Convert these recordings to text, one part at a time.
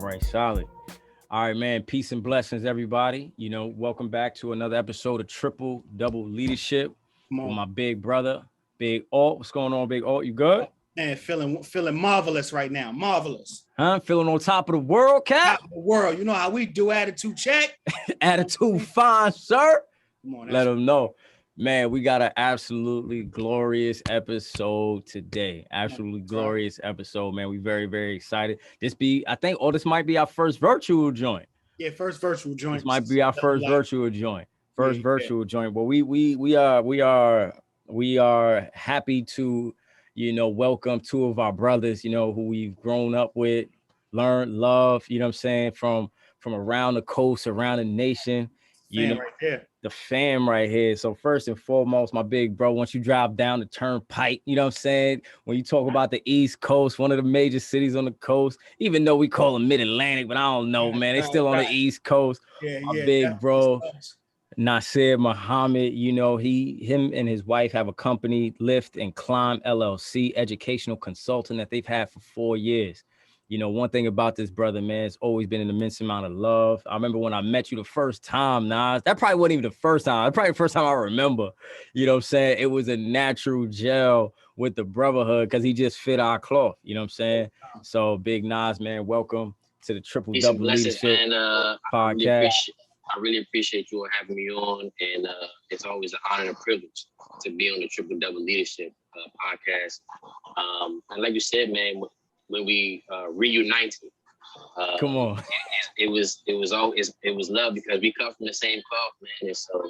right, solid. All right, man. Peace and blessings, everybody. Welcome back to another episode of Triple Double Leadership Come with on. my big brother, Big Alt. What's going on, Big Alt? You good? Man, feeling marvelous right now. Marvelous. Huh? Feeling on top of the world, Top Cap? of the world. You know how we do attitude check? Attitude fine, sir. Come on. Let them know. Man, we got an absolutely glorious episode today. Absolutely glorious episode, man. We very, very excited. This might be our first virtual joint. Yeah, first virtual joint. This might be our first virtual joint. Joint. But we are happy to, welcome two of our brothers, who we've grown up with, learned, love, you know what I'm saying, from around the coast, around the nation. Right there. The fam right here. So first and foremost, my big bro, once you drive down the turnpike, you know what I'm saying? When you talk about the East Coast, one of the major cities on the coast, even though we call them Mid-Atlantic, but I don't know, man. They still on the East Coast. My big bro, Nasser Muhammad, him and his wife have a company, Lift and Climb LLC, educational consultant that they've had for 4 years. One thing about this brother, man, it's always been an immense amount of love. I remember when I met you the first time, Nas, that probably wasn't even the first time. That's probably the first time I remember, you know what I'm saying? It was a natural gel with the brotherhood because he just fit our cloth, you know what I'm saying? So big Nas, man, welcome to the Triple Double Leadership podcast. I really appreciate you having me on, and it's always an honor and a privilege to be on the Triple Double Leadership podcast. And like you said, man, when we reunited, come on, it was love because we come from the same cloth, man, and so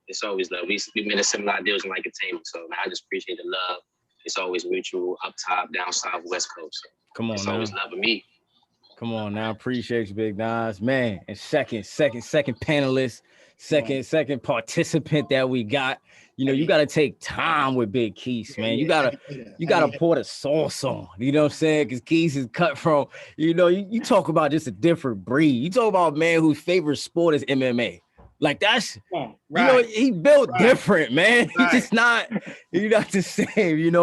it's always love. We made a similar ideals in like entertainment, so man, I just appreciate the love. It's always mutual, up top, down south, west coast. So come on, it's always love of me. Come on now, appreciate you, Big Nas, man. And second panelist, second participant that we got. You got to take time with Big Keith, man. You gotta pour the sauce on. You know what I'm saying? Because Keith is cut from, you talk about just a different breed. You talk about a man whose favorite sport is MMA. Like that's, he built different, man. He's just not the same,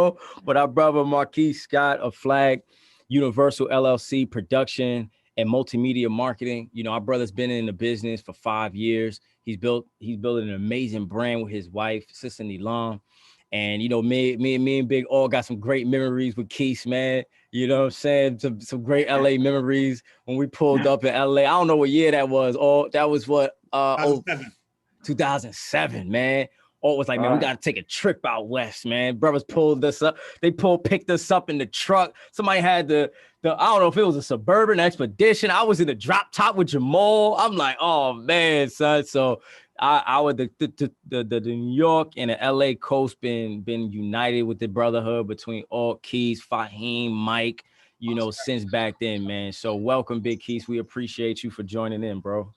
But our brother Marquis Scott of Flag Universal LLC production and multimedia marketing. Our brother's been in the business for 5 years. He's built an amazing brand with his wife, Sister Nilam. And, me and Big all got some great memories with Keith, man. You know what I'm saying? Some great LA memories when we pulled up in LA. I don't know what year that was. That was what? 2007, man. Oh, it was like, man, we got to take a trip out west, man. Brothers pulled us up. They picked us up in the truck. Somebody had the I don't know if it was a Suburban Expedition. I was in the drop top with Jamal. I'm like, oh, man, son. So I would the New York and the LA coast been united with the brotherhood between Alt, Keys, Fahim, Mike, since back then, man. So welcome, Big Keys. We appreciate you for joining in, bro.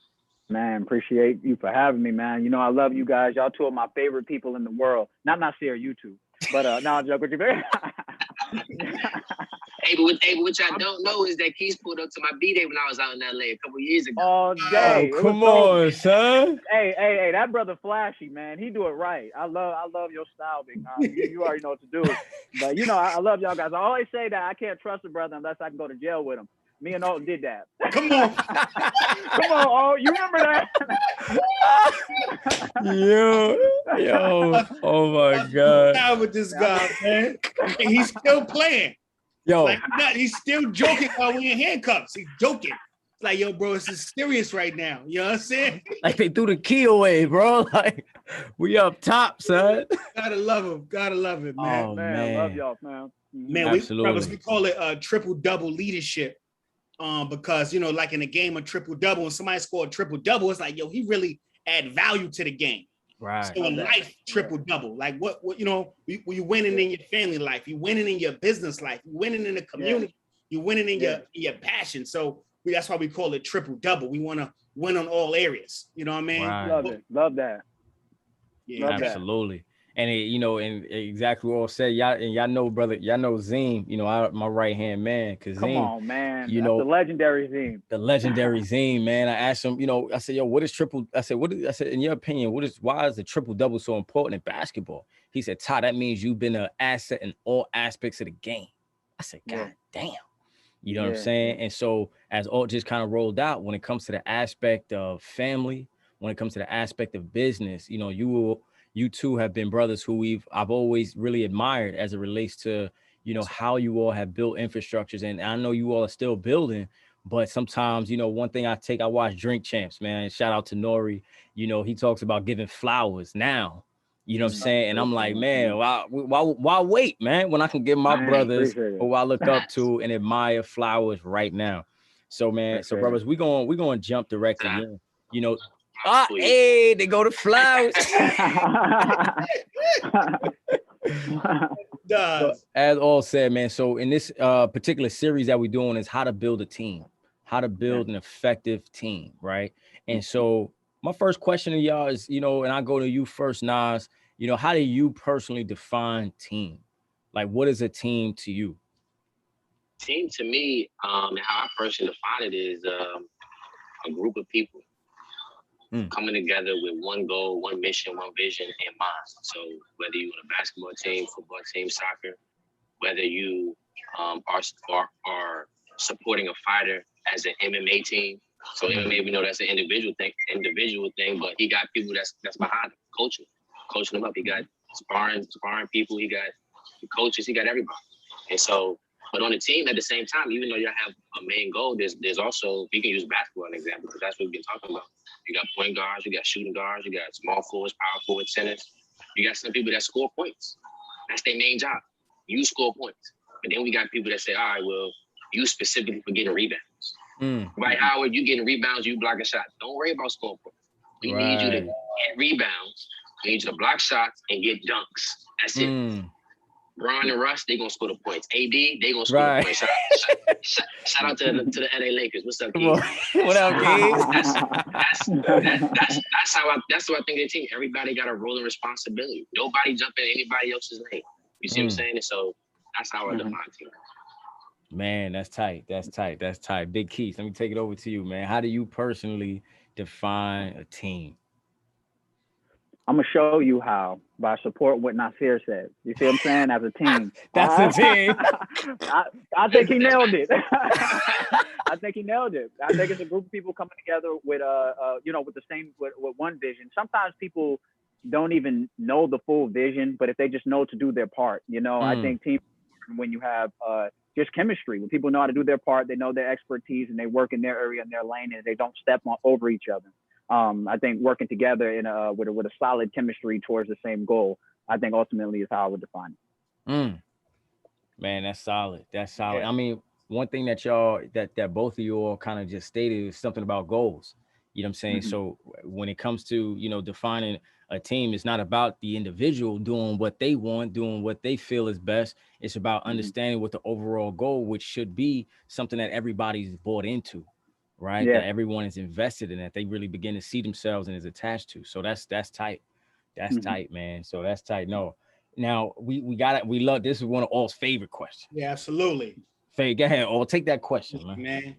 Man, appreciate you for having me, man. I love you guys. Y'all two of my favorite people in the world. Not Nasser, you two. But no, I'm joking with you. Hey, but which I don't know is that Keith pulled up to my B-Day when I was out in LA a couple years ago. All day. Oh, come on, son. Hey, that brother flashy, man. He do it right. I love your style, Big Tom. You already know what to do. But, I love y'all guys. I always say that I can't trust a brother unless I can go to jail with him. Me and Alton did that. Come on. Come on, Alt. You remember that? Yo. Oh, my God. Now with this guy, man. And he's still playing. Yo. Like, he's still joking while we're in handcuffs. He's joking. It's like, yo, bro, this is serious right now. You know what I'm saying? Like they threw the key away, bro. Like we up top, son. Gotta love him, man. Oh, man. Love y'all, man. Man, we call it triple double leadership. Because like in a game of triple double, when somebody scored triple double, it's like, yo, he really add value to the game. Right. So in life, triple double. Like what you winning in your family life, you winning in your business life, you winning in the community, you winning in your passion. So that's why we call it triple double. We want to win on all areas. You know what I mean? Right. Love that. Yeah, absolutely. And and exactly what I said, y'all know, brother, y'all know Zim, my right hand man. Cause come Zim, on, man. That's the legendary Zim. The legendary Zim, man. I asked him, I said, yo, what is triple? I said, in your opinion, why is the triple double so important in basketball? He said, Todd, that means you've been an asset in all aspects of the game. I said, God damn. You know what I'm saying? And so as all just kind of rolled out, when it comes to the aspect of family, when it comes to the aspect of business, you know, you two have been brothers who I've always really admired as it relates to, you know, how you all have built infrastructures. And I know you all are still building, but sometimes, you know, one thing I watch Drink Champs, man. Shout out to Nori. You know, he talks about giving flowers now. You know what I'm saying? And I'm like, man, why wait, man? When I can give my brothers who I look up to and admire flowers right now. So, man, so brothers, we gonna jump directly in. You know, hey, they go to flowers. So, as all said, man. So in this particular series that we're doing is how to build a team, how to build an effective team, right? And so my first question to y'all is, you know, and I go to you first, Nas. You know, how do you personally define team? Like, what is a team to you? Team to me, how I personally define it is a group of people coming together with one goal, one mission, one vision in mind. So whether you're on a basketball team, football team, soccer, whether you are supporting a fighter as an MMA team. So MMA, we know that's an individual thing, but he got people that's behind him, coaching them up. He got sparring people, he got coaches, he got everybody. And so, but on the team at the same time, even though you have a main goal, there's also, we can use basketball as an example, because that's what we've been talking about. You got point guards, you got shooting guards, you got small forwards, power forwards, centers. You got some people that score points. That's their main job. You score points. But then we got people that say, all right, well, you specifically for getting rebounds. Right, Howard, you getting rebounds, you blocking shots. Don't worry about scoring points. We need you to get rebounds. We need you to block shots and get dunks. That's it. Brian and Russ, they gonna score the points. AD, they gonna score the points. Shout out to the LA Lakers. What's up, Keith? What up, That's what I think of the team. Everybody got a role and responsibility. Nobody jumping in anybody else's lane. You see what I'm saying? And so that's how I define team. Man, that's tight. That's tight. Big Keith, let me take it over to you, man. How do you personally define a team? I'm gonna show you how by supporting what Nasser said. You see what I'm saying? As a team. That's a team. I think he nailed it. I think he nailed it. I think it's a group of people coming together with with the same with one vision. Sometimes people don't even know the full vision, but if they just know to do their part, I think team when you have just chemistry, when people know how to do their part, they know their expertise and they work in their area and their lane and they don't step over each other. I think working together with a solid chemistry towards the same goal, I think ultimately is how I would define it. Man, that's solid. Yeah. I mean, one thing that both of you all kind of just stated is something about goals. You know what I'm saying? So when it comes to, defining a team, it's not about the individual doing what they want, doing what they feel is best. It's about understanding what the overall goal, which should be something that everybody's bought into. Right, that everyone is invested in, that they really begin to see themselves and is attached to. So that's tight. That's tight, man. So that's tight. No, now we love this is one of All's favorite questions. Yeah, absolutely. Faye, go ahead, All, take that question, man.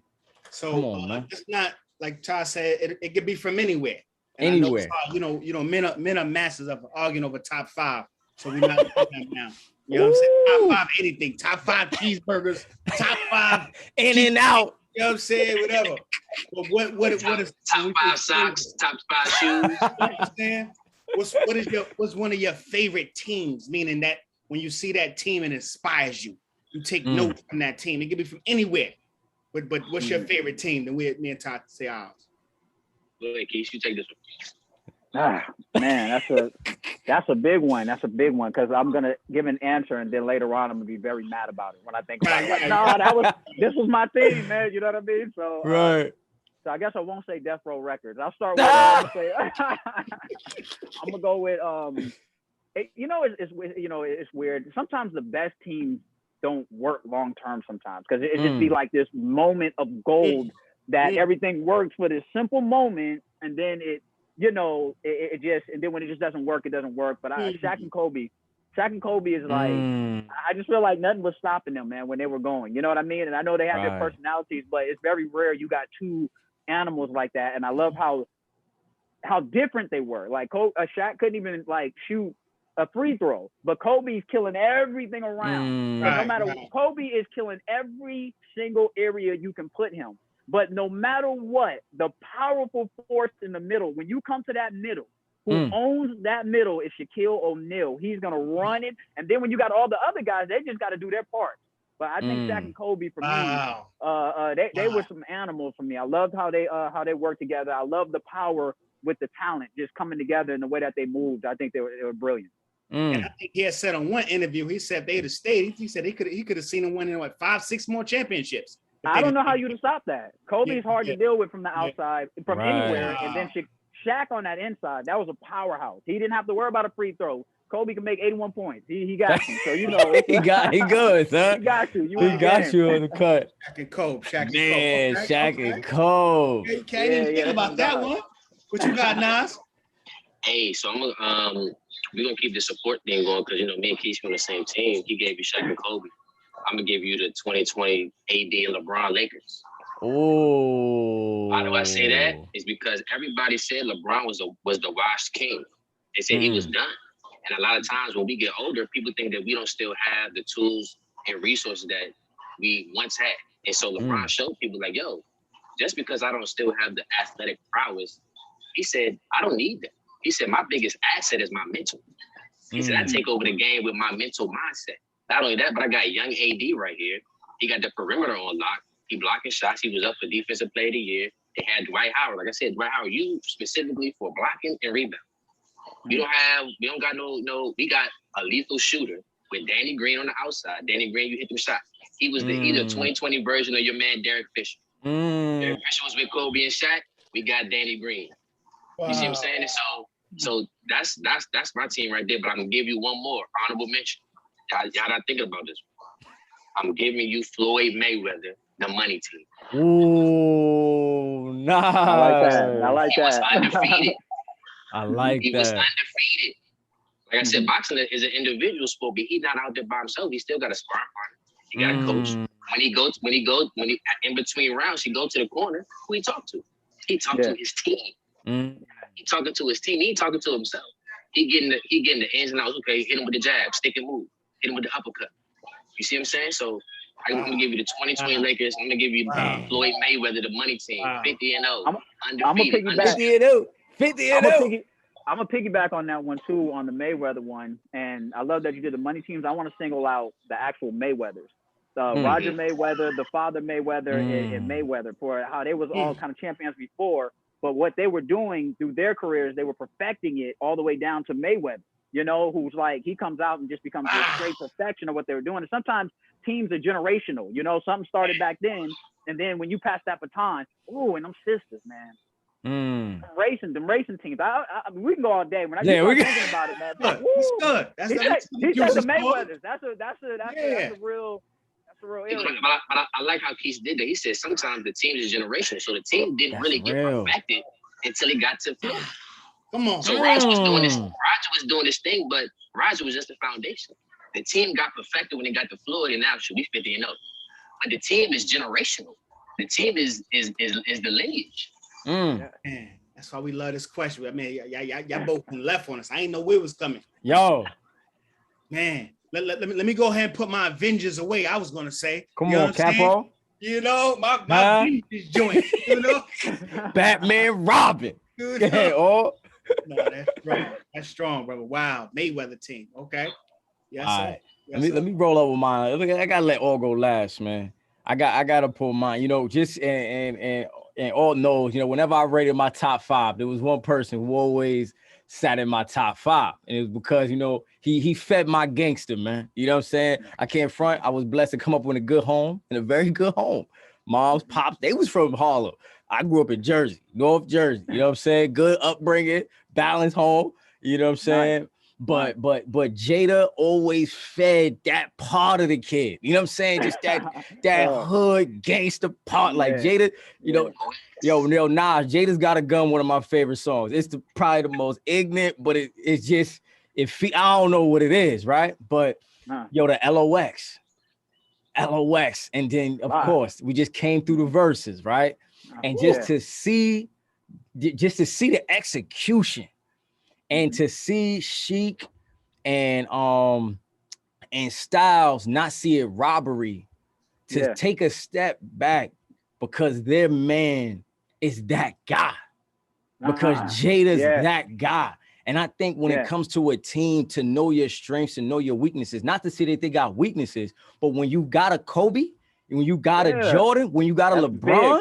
So come on, man. It's not like Ty said. It could be from anywhere. And anywhere. I know, men are masters of arguing over top 5. So we're not doing that now. You know what I'm saying? Top 5 anything. Top 5 cheeseburgers. Top 5 in and out. You know what I'm saying? Whatever. But what is top 5 socks, top 5 shoes? You know what I'm saying? What's one of your favorite teams? Meaning that when you see that team and it inspires you, you take notes from that team. It could be from anywhere. But what's your favorite team? Then me and Todd say ours. Go ahead, Keith. You take this one. Man, that's a big one. That's a big one because I'm gonna give an answer and then later on I'm gonna be very mad about it when I think about it. This was my thing, man. You know what I mean? So right. So I guess I won't say Death Row Records. I'll start with. I'm gonna go with. It's weird. Sometimes the best teams don't work long term. Sometimes because it just be like this moment of gold that everything works for this simple moment and then it. It just, and then when it just doesn't work, it doesn't work. But Shaq and Kobe is like, I just feel like nothing was stopping them, man, when they were going. You know what I mean? And I know they have their personalities, but it's very rare you got two animals like that. And I love how different they were. Like Shaq couldn't even like shoot a free throw, but Kobe's killing everything around. So no matter what, Kobe is killing every single area you can put him. But no matter what, the powerful force in the middle, when you come to that middle, who owns that middle is Shaquille O'Neal. He's gonna run it, and then when you got all the other guys, they just got to do their part. But I think Shaq and Kobe for me, they were some animals for me. I loved how they worked together. I love the power with the talent just coming together in the way that they moved. I think they were brilliant. And I think he had said on one interview, he said if they'd have stayed, he said he could have seen them winning like 5-6 more championships. I don't know how you to stop that. Kobe's hard to deal with from the outside, from anywhere, and then Shaq on that inside, that was a powerhouse. He didn't have to worry about a free throw. Kobe can make 81 points. He got you. So you know he good, son. He got you. He got you on the cut. Shaq and Kobe. Shaq and Kobe. You can't even think about that one. What you got, Nas? Hey, so we're gonna keep the support thing going because you know me and Keith on the same team. He gave you Shaq and Kobe. I'm gonna give you the 2020 AD and LeBron Lakers. Oh. Why do I say that? It's because everybody said LeBron was the washed king. They said he was done. And a lot of times when we get older, people think that we don't still have the tools and resources that we once had. And so LeBron showed people like, yo, just because I don't still have the athletic prowess, he said, I don't need that. He said, my biggest asset is my mental. He said, I take over the game with my mental mindset. Not only that, but I got young AD right here. He got the perimeter on lock. He blocking shots. He was up for Defensive Player of the Year. They had Dwight Howard. Like I said, Dwight Howard, you specifically for blocking and rebound. We don't got no, we got a lethal shooter with Danny Green on the outside. Danny Green, you hit them shots. He was the either 2020 version of your man, Derek Fisher. Derek Fisher was with Kobe and Shaq. We got Danny Green. You see what I'm saying? And so that's my team right there. But I'm gonna give you one more honorable mention. Y'all not thinking about this. I'm giving you Floyd Mayweather, the money team. Ooh, nice. I like that. He was undefeated. I like he that. was undefeated. Like I said, boxing is an individual sport, but he's not out there by himself. He still got a sparring partner. He got a coach. When he in between rounds, he go to the corner. Who he talk to? He talk to his team. He talking to his team. He ain't talking to himself. He getting the ins and outs. Okay, hit him with the jab, stick and move. Hit him with the uppercut. You see what I'm saying? So I'm gonna give you the 2020 Lakers. I'm gonna give you Floyd Mayweather, the money team, 50-0, undefeated. 50-0. I'm gonna piggyback on that one too, on the Mayweather one. And I love that you did the money teams. I want to single out the actual Mayweathers. Roger Mayweather, the father Mayweather, and Mayweather, for how they was all kind of champions before. But what they were doing through their careers, they were perfecting it all the way down to Mayweather, you know, who's like, he comes out and just becomes a straight perfection of what they were doing. And sometimes teams are generational, you know, something started back then. And then when you pass that baton, and them sisters, man. Them racing teams. We can go all day. When I get thinking about it, man. That's good. He said the Mayweathers. That's a real area. But I like how Keith did that. He said sometimes the team is generational, so the team didn't really get perfected until it got to Floyd. Come on. So Roger was doing this. Roger was doing this thing, but Roger was just the foundation. The team got perfected when it got to Floyd, and now should be 50-0. But the team is generational. The team is the lineage. Man, that's why we love this question. I mean, y'all both left on us. I ain't know where it was coming. Yo, man, let me go ahead and put my Avengers away. I was gonna say, come on, Capo. You know, my Avengers joint. You know, Batman, Robin. No, that's strong. That's strong, brother. Wow, Mayweather team. Okay. Yes, all right. Let me roll up with mine. I gotta let all go last, man. I gotta pull mine. You know, just and all knows, you know, whenever I rated my top 5, there was one person who always sat in my top 5. And it was because, you know, he fed my gangster, man. You know what I'm saying? I can't front. I was blessed to come up in a good home, in a very good home. Moms, pops, they was from Harlem. I grew up in Jersey, North Jersey. You know what I'm saying? Good upbringing, balanced home. You know what I'm saying? Nice. But Jada always fed that part of the kid. You know what I'm saying? Just that hood gangster part. Like Jada, you know, Nas, Jada's Got a Gun, one of my favorite songs. It's probably the most ignorant, but it's just, I don't know what it is, right? But the LOX. And then of course we just came through the verses, right? And just to see the execution. And to see Sheik and Styles not see it robbery to take a step back because their man is that guy. Because Jada's that guy. And I think when it comes to a team, to know your strengths and know your weaknesses, not to say that they got weaknesses, but when you got a Kobe, when you got a Jordan, when you got a LeBron,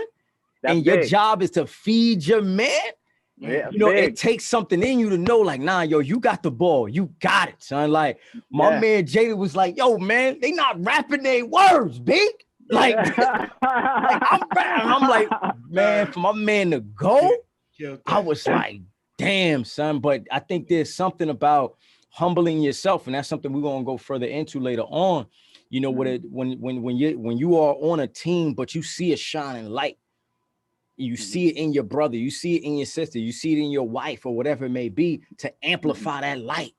and your job is to feed your man, you know, it takes something in you to know, like, nah, yo, you got the ball. You got it, son. Like, my man Jada was like, yo, man, they not rapping their words, big. Like, I'm like, man, for my man to go, I was like, damn, son. But I think there's something about humbling yourself, and that's something we're gonna go further into later on. You know, when you are on a team, but you see a shining light, you see it in your brother, you see it in your sister, you see it in your wife, or whatever it may be, to amplify that light.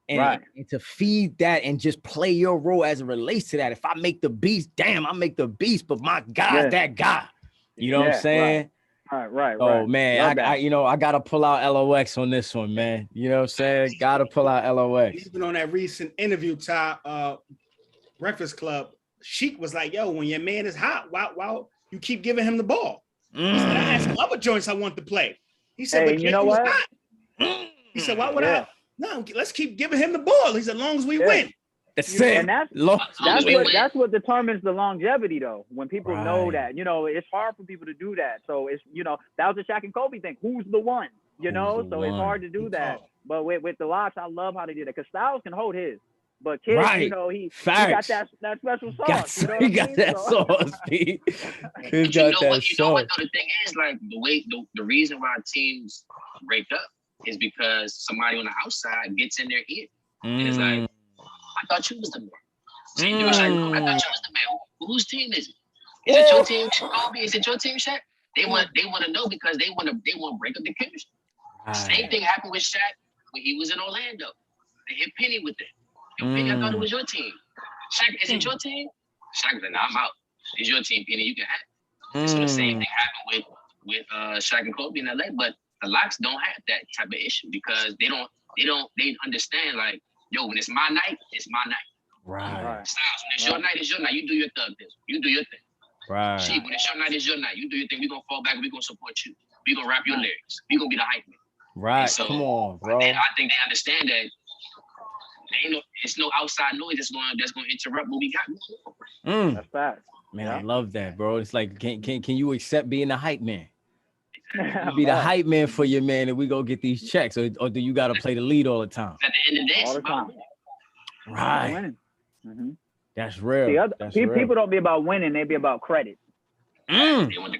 And to feed that and just play your role as it relates to that. If I make the beast, damn, I make the beast, but my guy's that guy. You know what I'm saying? Right. Oh man, I gotta pull out LOX on this one, man. You know what I'm saying? Gotta pull out LOX. Even on that recent interview, Breakfast Club, Sheik was like, yo, when your man is hot, why you keep giving him the ball? He said, I had some other joints I want to play. He said, but you know what? Hot. He said, why would I? No, let's keep giving him the ball. He said, as long as we win. That's it. And that's what determines the longevity, though. When people know that, you know, it's hard for people to do that. So it's, you know, that was the Shaq and Kobe thing. Who's the one? You know, so it's hard to do that. But with the locks, I love how they did it, because Styles can hold his. But Kid, you know, he got that special sauce. He got that sauce, Pete. He got that sauce. You know what, though? The thing is, like, the reason why teams break up is because somebody on the outside gets in their ear. And it's like, I thought you was the man. I thought you was the man. Whose team is it? Is it your team, Kobe? Is it your team, Shaq? They want to know, because they want to break up the chemistry. Same thing happened with Shaq when he was in Orlando. They hit Penny with it. Yo, Penny, I thought it was your team. Shaq, is it your team? Shaq was like, nah, I'm out. It's your team, Penny. You can have it. So the same thing happened with Shaq and Kobe in LA, but the Locks don't have that type of issue, because they understand, like, yo, when it's my night, it's my night. Right. Styles, when it's your night, it's your night. You do your thug thing. You do your thing. Right. Sheik, when it's your night, it's your night. You do your thing. We're gonna fall back. We're gonna support you. We're gonna rap your lyrics. We're gonna be the hype man. Right. So, come on, bro. I think they understand that it's no outside noise that's gonna interrupt what we got. That's fact. Man, I love that, bro. It's like, can you accept being the hype man? Be the hype man for your man, and we go get these checks, or do you got to play the lead all the time? At the end of the day, all the time. Right. That's real. People don't be about winning; they be about credit. They want the credit.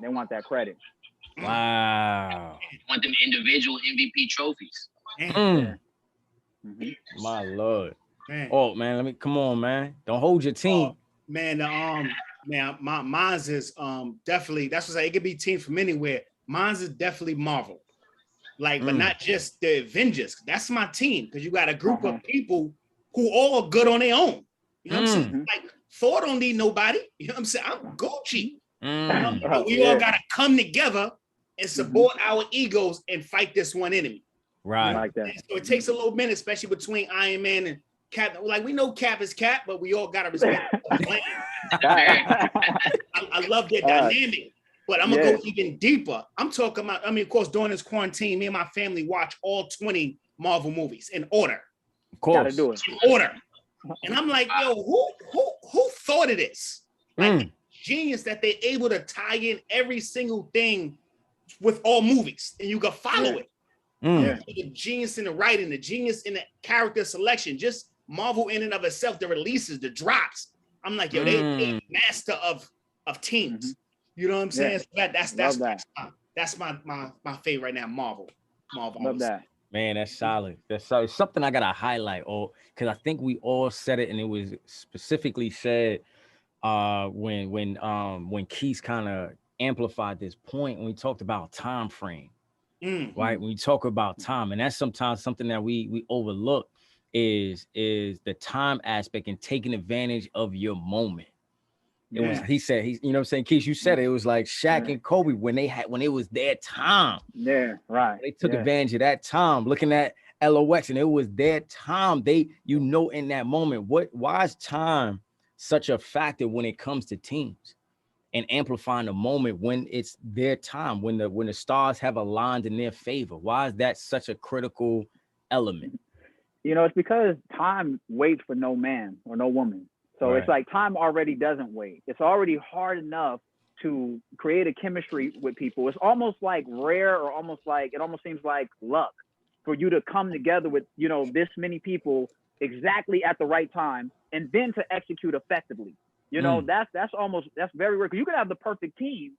They want that credit. Wow. They want them individual MVP trophies. My Lord. Oh man, come on, man. Don't hold your team. Mine's is definitely, that's what I say, it could be team from anywhere. Mine's is definitely Marvel. Like, but not just the Avengers. That's my team, because you got a group of people who all are good on their own. You know what I'm saying? Like, Thor don't need nobody. You know what I'm saying? I'm Gucci. But we all gotta come together and support our egos and fight this one enemy. Right. You know? Like that. So it takes a little minute, especially between Iron Man and Cap. Like, we know Cap is Cap, but we all gotta respect the plan. I love their dynamic, but I'm gonna go even deeper. I'm talking about, of course, during this quarantine, me and my family watch all 20 Marvel movies in order. Of course. Gotta do it. In order. And I'm like, yo, who thought of this? Like, genius that they're able to tie in every single thing with all movies, and you can follow it. The genius in the writing, the genius in the character selection, just Marvel in and of itself, the releases, the drops. I'm like, yo, they master of teams. You know what I'm saying? So that's my favorite right now, Marvel. Love that. Man, that's solid. That's solid. Something I gotta highlight, because I think we all said it, and it was specifically said when Keith kind of amplified this point when we talked about time frame. Right? When we talk about time, and that's sometimes something that we overlook, is the time aspect and taking advantage of your moment. It was, he said, you know what I'm saying, Keith, you said it was like Shaq and Kobe when it was their time. Yeah, right. They took advantage of that time, looking at LOX, and it was their time. In that moment, why is time such a factor when it comes to teams and amplifying the moment when it's their time, when the stars have aligned in their favor? Why is that such a critical element? It's because time waits for no man or no woman. So It's like time already doesn't wait. It's already hard enough to create a chemistry with people. It's almost like rare, or it almost seems like luck for you to come together with, this many people exactly at the right time and then to execute effectively. That's very rare. You could have the perfect team,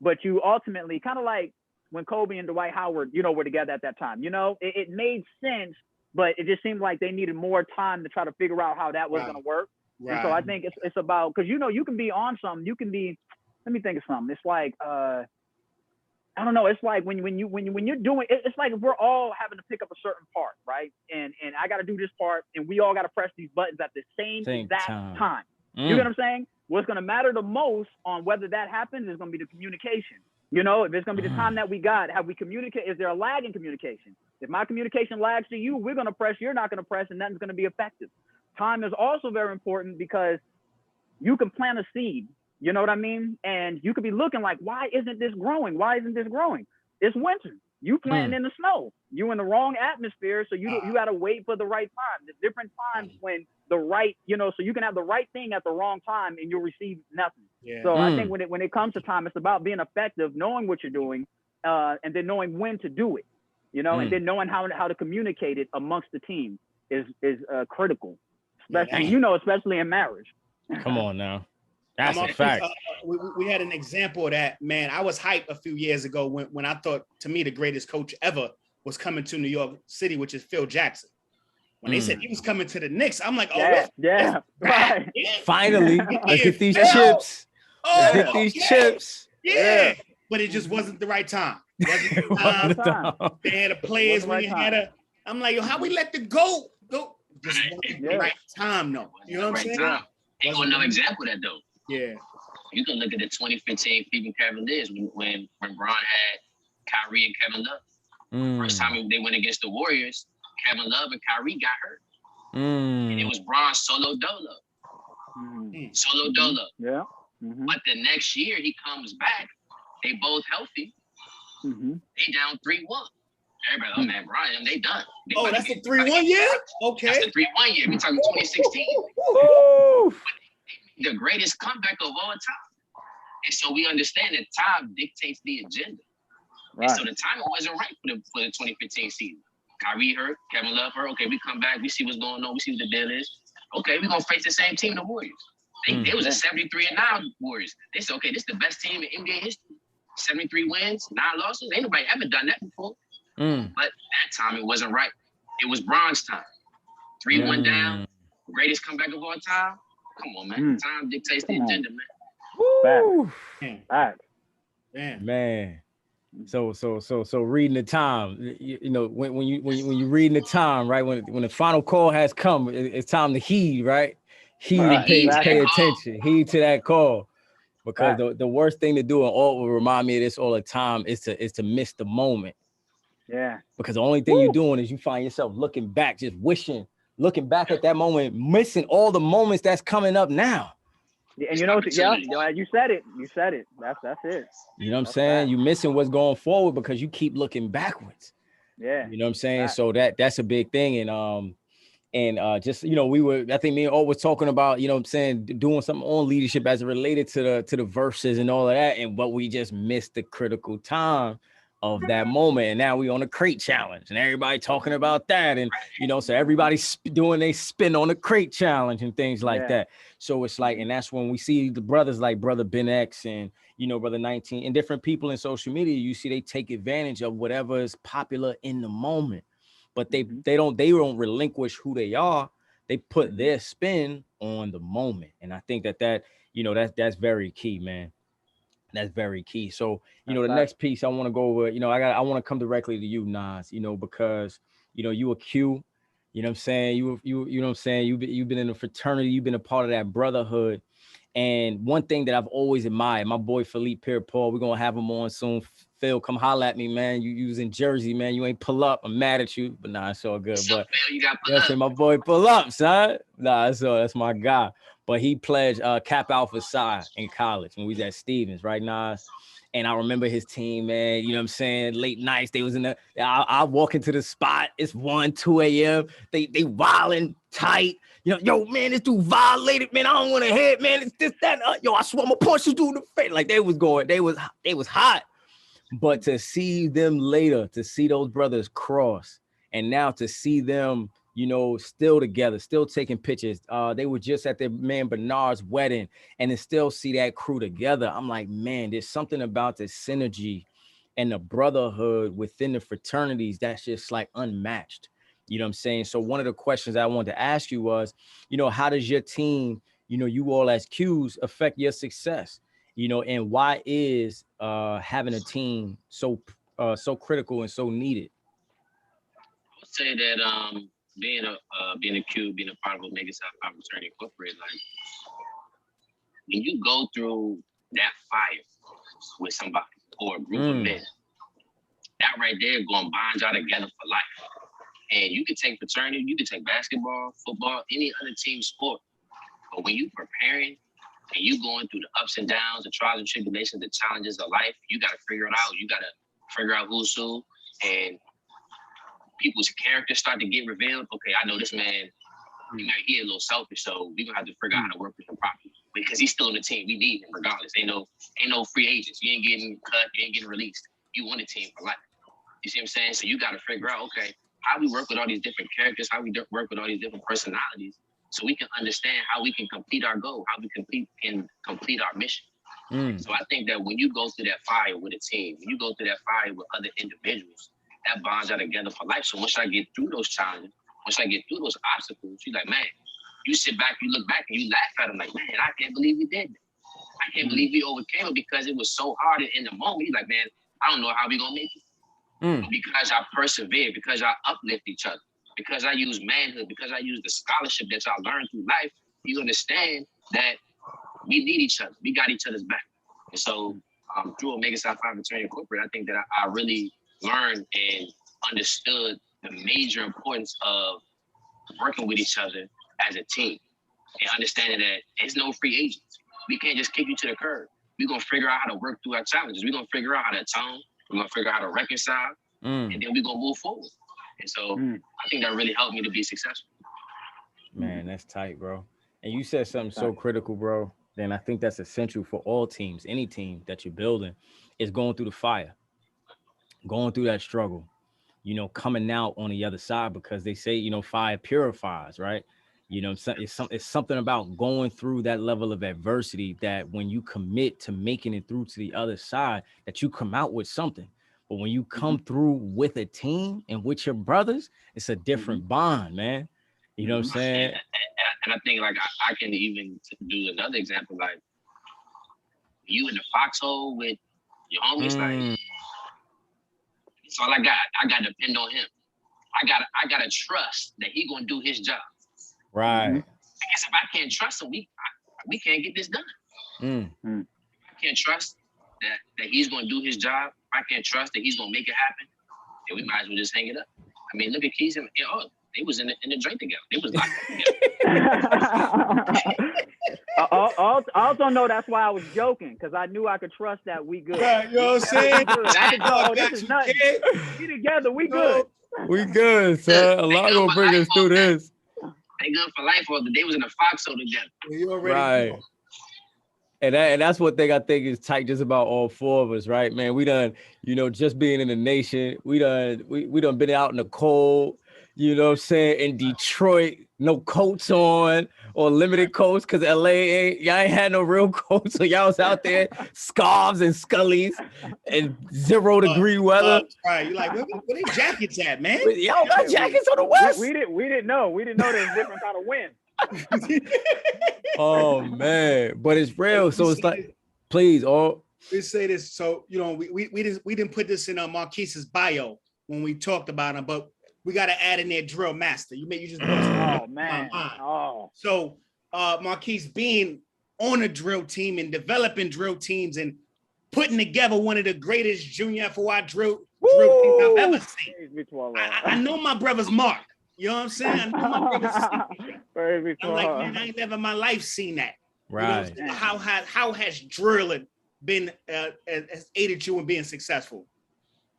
but you ultimately, kind of like when Kobe and Dwight Howard, were together at that time, it made sense, but it just seemed like they needed more time to try to figure out how that was going to work. Right. And so I think it's about, because you can be on something, you can be, let me think of something. It's like I don't know. It's like when you're doing, it's like we're all having to pick up a certain part, right? And I got to do this part, and we all got to press these buttons at the same exact time. You get what I'm saying? What's going to matter the most on whether that happens is going to be the communication. If it's going to be the time that we got, have we communicated? Is there a lag in communication? If my communication lags to you, we're going to press, you're not going to press, and nothing's going to be effective. Time is also very important because you can plant a seed, you know what I mean? And you could be looking like, why isn't this growing? Why isn't this growing? It's winter. You planting in the snow. You in the wrong atmosphere, so you got to wait for the right time. There's different times when the right, so you can have the right thing at the wrong time and you'll receive nothing. Yeah. So I think when it comes to time, it's about being effective, knowing what you're doing, and then knowing when to do it, and then knowing how to communicate it amongst the team is critical, especially especially in marriage. Come on now. That's a fact. We had an example of that, man. I was hyped a few years ago when I thought, to me, the greatest coach ever was coming to New York City, which is Phil Jackson. When they said he was coming to the Knicks, I'm like, right. Finally, let's get these chips. Let's get these chips. Yeah. But it just wasn't the right time. Wasn't the time. They had a players when you had a. I'm like, how we let the GOAT go? Just wasn't the right time, though. You know what I'm saying? Ain't got no example of that though. Yeah. You can look at the 2015 Cleveland Cavaliers when Bron had Kyrie and Kevin Love. First time they went against the Warriors, Kevin Love and Kyrie got hurt. And it was Bron solo dolo. Solo dolo. Yeah. But the next year he comes back, they both healthy. They down 3-1. Everybody, oh man, Bron, they done. That's the 3-1 year? Okay. That's the 3-1 year. We talking 2016. The greatest comeback of all time. And so we understand that time dictates the agenda. Right. And so the timing wasn't right for the 2015 season. Kyrie hurt, Kevin Love hurt. Okay, we come back, we see what's going on, we see what the deal is. Okay, we're going to face the same team, the Warriors. They was a 73-9 Warriors. They said, okay, this is the best team in NBA history. 73 wins, 9 losses. Ain't nobody ever done that before. But that time, it wasn't right. It was Bron's time. 3-1 down, greatest comeback of all time. Come on, man. Time dictates the agenda, man. Fact. Man. So reading the time, when you reading the time, right? When the final call has come, it's time to heed, right? Heed and pay attention. Heed to that call. Because the worst thing to do, and all will remind me of this all the time, is to miss the moment. Yeah. Because the only thing you're doing is you find yourself looking back, just looking back at that moment, missing all the moments that's coming up now. Yeah, and you said it. That's it. You know what I'm saying? You missing what's going forward because you keep looking backwards. Yeah. You know what I'm saying? So that's a big thing. And just, I think me and O was talking about, you know what I'm saying, doing something on leadership as it related to the verses and all of that. But we just missed the critical time of that moment. And now we on a crate challenge and everybody talking about that. And, so everybody's doing they spin on the crate challenge and things like that. So it's like, and that's when we see the brothers like Brother Ben X and, Brother 19 and different people in social media, you see they take advantage of whatever is popular in the moment. But they don't relinquish who they are. They put their spin on the moment. And I think that's very key, man. That's very key. So, the next piece I want to go over, I want to come directly to you, Nas, because, you a Q, you know what I'm saying? You know what I'm saying? You've been in a fraternity, you've been a part of that brotherhood. And one thing that I've always admired, my boy Philippe Pierre-Paul, we're going to have him on soon. Phil, come holla at me, man. You was in Jersey, man. You ain't pull up. I'm mad at you, but nah, it's all good. But you got yes, my boy pull up, son. Nah, that's my guy. But he pledged Cap Alpha Psi in college when we was at Stevens, right, Nas? And I remember his team, man. You know what I'm saying? Late nights, they was in the. I walk into the spot. It's 1, 2 a.m. They wilding tight. You know, yo, man, this dude violated, man. I don't want to hit, man. It's this, that. Yo, I swear I'm gonna punch this dude in the face. Like they was hot. But to see them later, to see those brothers cross, and now to see them, you know, still together, still taking pictures. They were just at their man Bernard's wedding, and to still see that crew together. I'm like, man, there's something about the synergy and the brotherhood within the fraternities that's just like unmatched. You know what I'm saying? So one of the questions I wanted to ask you was, you know, how does your team, you know, you all as Qs affect your success? You know, and why is having a team so critical and so needed? I would say that being a Q, being a part of Omega Psi Phi Fraternity Incorporated, like when you go through that fire with somebody or a group of men, that right there gonna bond y'all together for life. And you can take fraternity, you can take basketball, football, any other team sport, but when you preparing and you going through the ups and downs, the trials and tribulations, the challenges of life, you got to figure it out. You got to figure out who's who, and people's characters start to get revealed. Okay, I know this man, he a little selfish, so we're gonna have to figure out how to work with him properly because he's still in the team. We need him regardless. Ain't no free agents. You ain't getting cut. You ain't getting released. You want a team for life. You see what I'm saying? So you got to figure out, okay, how we work with all these different characters, how we work with all these different personalities, so we can understand how we can complete our goal, how we can complete our mission. So I think that when you go through that fire with a team, when you go through that fire with other individuals, that bonds y'all together for life. So once I get through those challenges, once I get through those obstacles, you're like, man, you sit back, you look back, and you laugh at them like, man, I can't believe we did that. I can't believe we overcame it because it was so hard in the moment. You're like, man, I don't know how we gonna make it. But because I persevere, because I uplift each other, because I use manhood, because I use the scholarship that y'all learn through life, you understand that we need each other. We got each other's back. And so through Omega Psi Phi Fraternity Incorporated, I think that I really learned and understood the major importance of working with each other as a team and understanding that there's no free agents. We can't just kick you to the curb. We're going to figure out how to work through our challenges. We're going to figure out how to atone. We're going to figure out how to reconcile. And then we're going to move forward. And so I think that really helped me to be successful. Man, that's tight, bro. And you said something so critical, bro. Then I think that's essential for all teams, any team that you're building, is going through the fire, going through that struggle, you know, coming out on the other side, because they say, you know, fire purifies, right? You know, it's something about going through that level of adversity that when you commit to making it through to the other side, that you come out with something. But when you come through with a team and with your brothers, it's a different bond, man. You know what I'm saying? And I think, like, I can even do another example, like you in the foxhole with your homies, like, it's all I got. I got to depend on him. I gotta trust that he gonna do his job. Right. I guess if I can't trust him, we can't get this done. I can't trust that he's gonna do his job. I can't trust that he's gonna make it happen. Then we might as well just hang it up. I mean, look at Keys and they was in the drink together. They was locked up together. I also know that's why I was joking, because I knew I could trust that we good. Right, you know what I'm saying? I could go, this is nothing. We together, we good. We good, son. Allah gonna bring us through this. They good for life, or they was in the foxhole together. You already right. know. And that's what thing I think is tight just about all four of us, right, man? We done, you know, just being in the nation, we done been out in the cold, you know what I'm saying, in Detroit, no coats on or limited coats, because LA y'all ain't had no real coats, so y'all was out there scarves and scullies and 0-degree weather. Right, you're like, where they jackets at, man? Y'all got jackets on the west. We didn't know there's different kind of wind. Oh man, but it's real. So it's like, please, we say this. So you know, we didn't put this in Marquis's bio when we talked about him, but we got to add in there drill master. You just oh man. So Marquis being on a drill team and developing drill teams and putting together one of the greatest junior FOI drill teams I've ever seen. I know my brother's Mark. You know what I'm saying? I know my brother's I'm like, man, I ain't never in my life seen that. Right. You know, how has drilling been has aided you in being successful?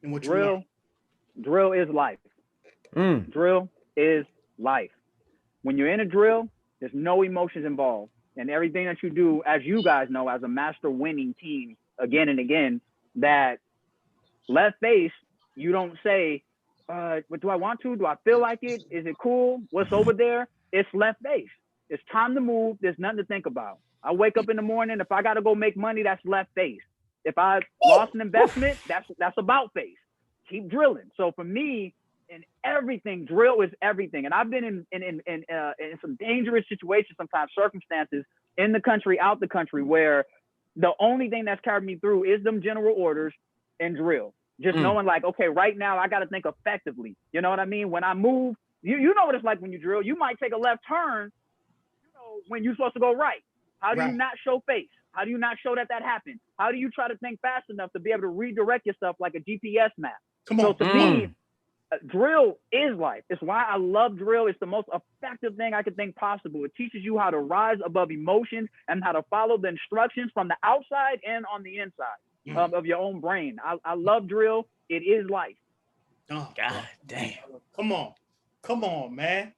And what drill is life. Drill is life. When you're in a drill, there's no emotions involved. And everything that you do, as you guys know, as a master winning team again and again, that left base, you don't say, but do I want to? Do I feel like it? Is it cool? What's over there? It's left base. It's time to move. There's nothing to think about. I wake up in the morning. If I got to go make money, that's left base. If I lost an investment, that's about face. Keep drilling. So for me, in everything, drill is everything. And I've been in some dangerous situations, sometimes circumstances in the country, out the country, where the only thing that's carried me through is them general orders and drill. Just knowing like, okay, right now I got to think effectively. You know what I mean? When I move, you know what it's like when you drill. You might take a left turn, you know, when you're supposed to go right. How do you not show face? How do you not show that happened? How do you try to think fast enough to be able to redirect yourself like a GPS map? Come on. So to me, drill is life. It's why I love drill. It's the most effective thing I could think possible. It teaches you how to rise above emotions and how to follow the instructions from the outside and on the inside of your own brain. I love drill. It is life. Oh, God damn. Come on, man.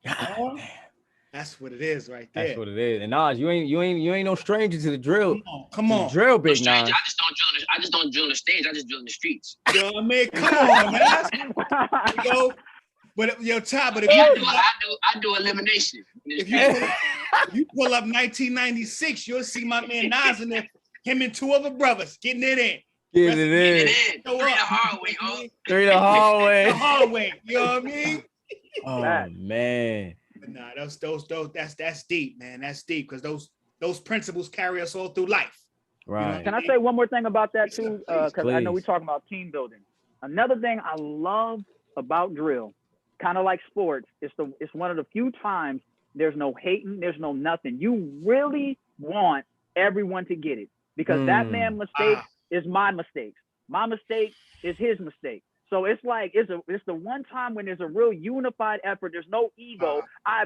God damn. That's what it is right there. That's what it is. And Nas, you ain't no stranger to the drill. Come on. Drill, big Nas. I just don't drill on the stage. I just drill in the streets. You know what I mean? Come on, man. But if I do elimination. If you pull up 1996, you'll see my man Nas in there. Him and two other brothers getting it in. Getting it in. Through the hallway, oh. Through the hallway. The hallway. You know what I mean? Oh man. But nah, that's deep, man. That's deep because those principles carry us all through life. Right. You know Can I say one more thing about that too? Because I know Please. we talking about team building. Another thing I love about drill, kind of like sports, it's one of the few times there's no hating, there's no nothing. You really want everyone to get it because that man's mistake is my mistake. My mistake is his mistake. So it's like it's the one time when there's a real unified effort. There's no ego. I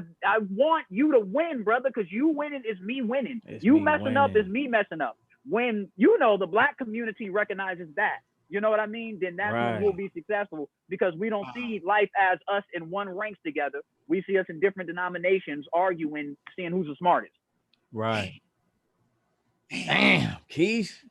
want you to win, brother, because you winning is me winning. You messing up is me messing up. When the Black community recognizes that, you know what I mean? Then that's when we'll be successful because we don't see life as us in one ranks together. We see us in different denominations arguing, seeing who's the smartest. Right. Damn, Keys.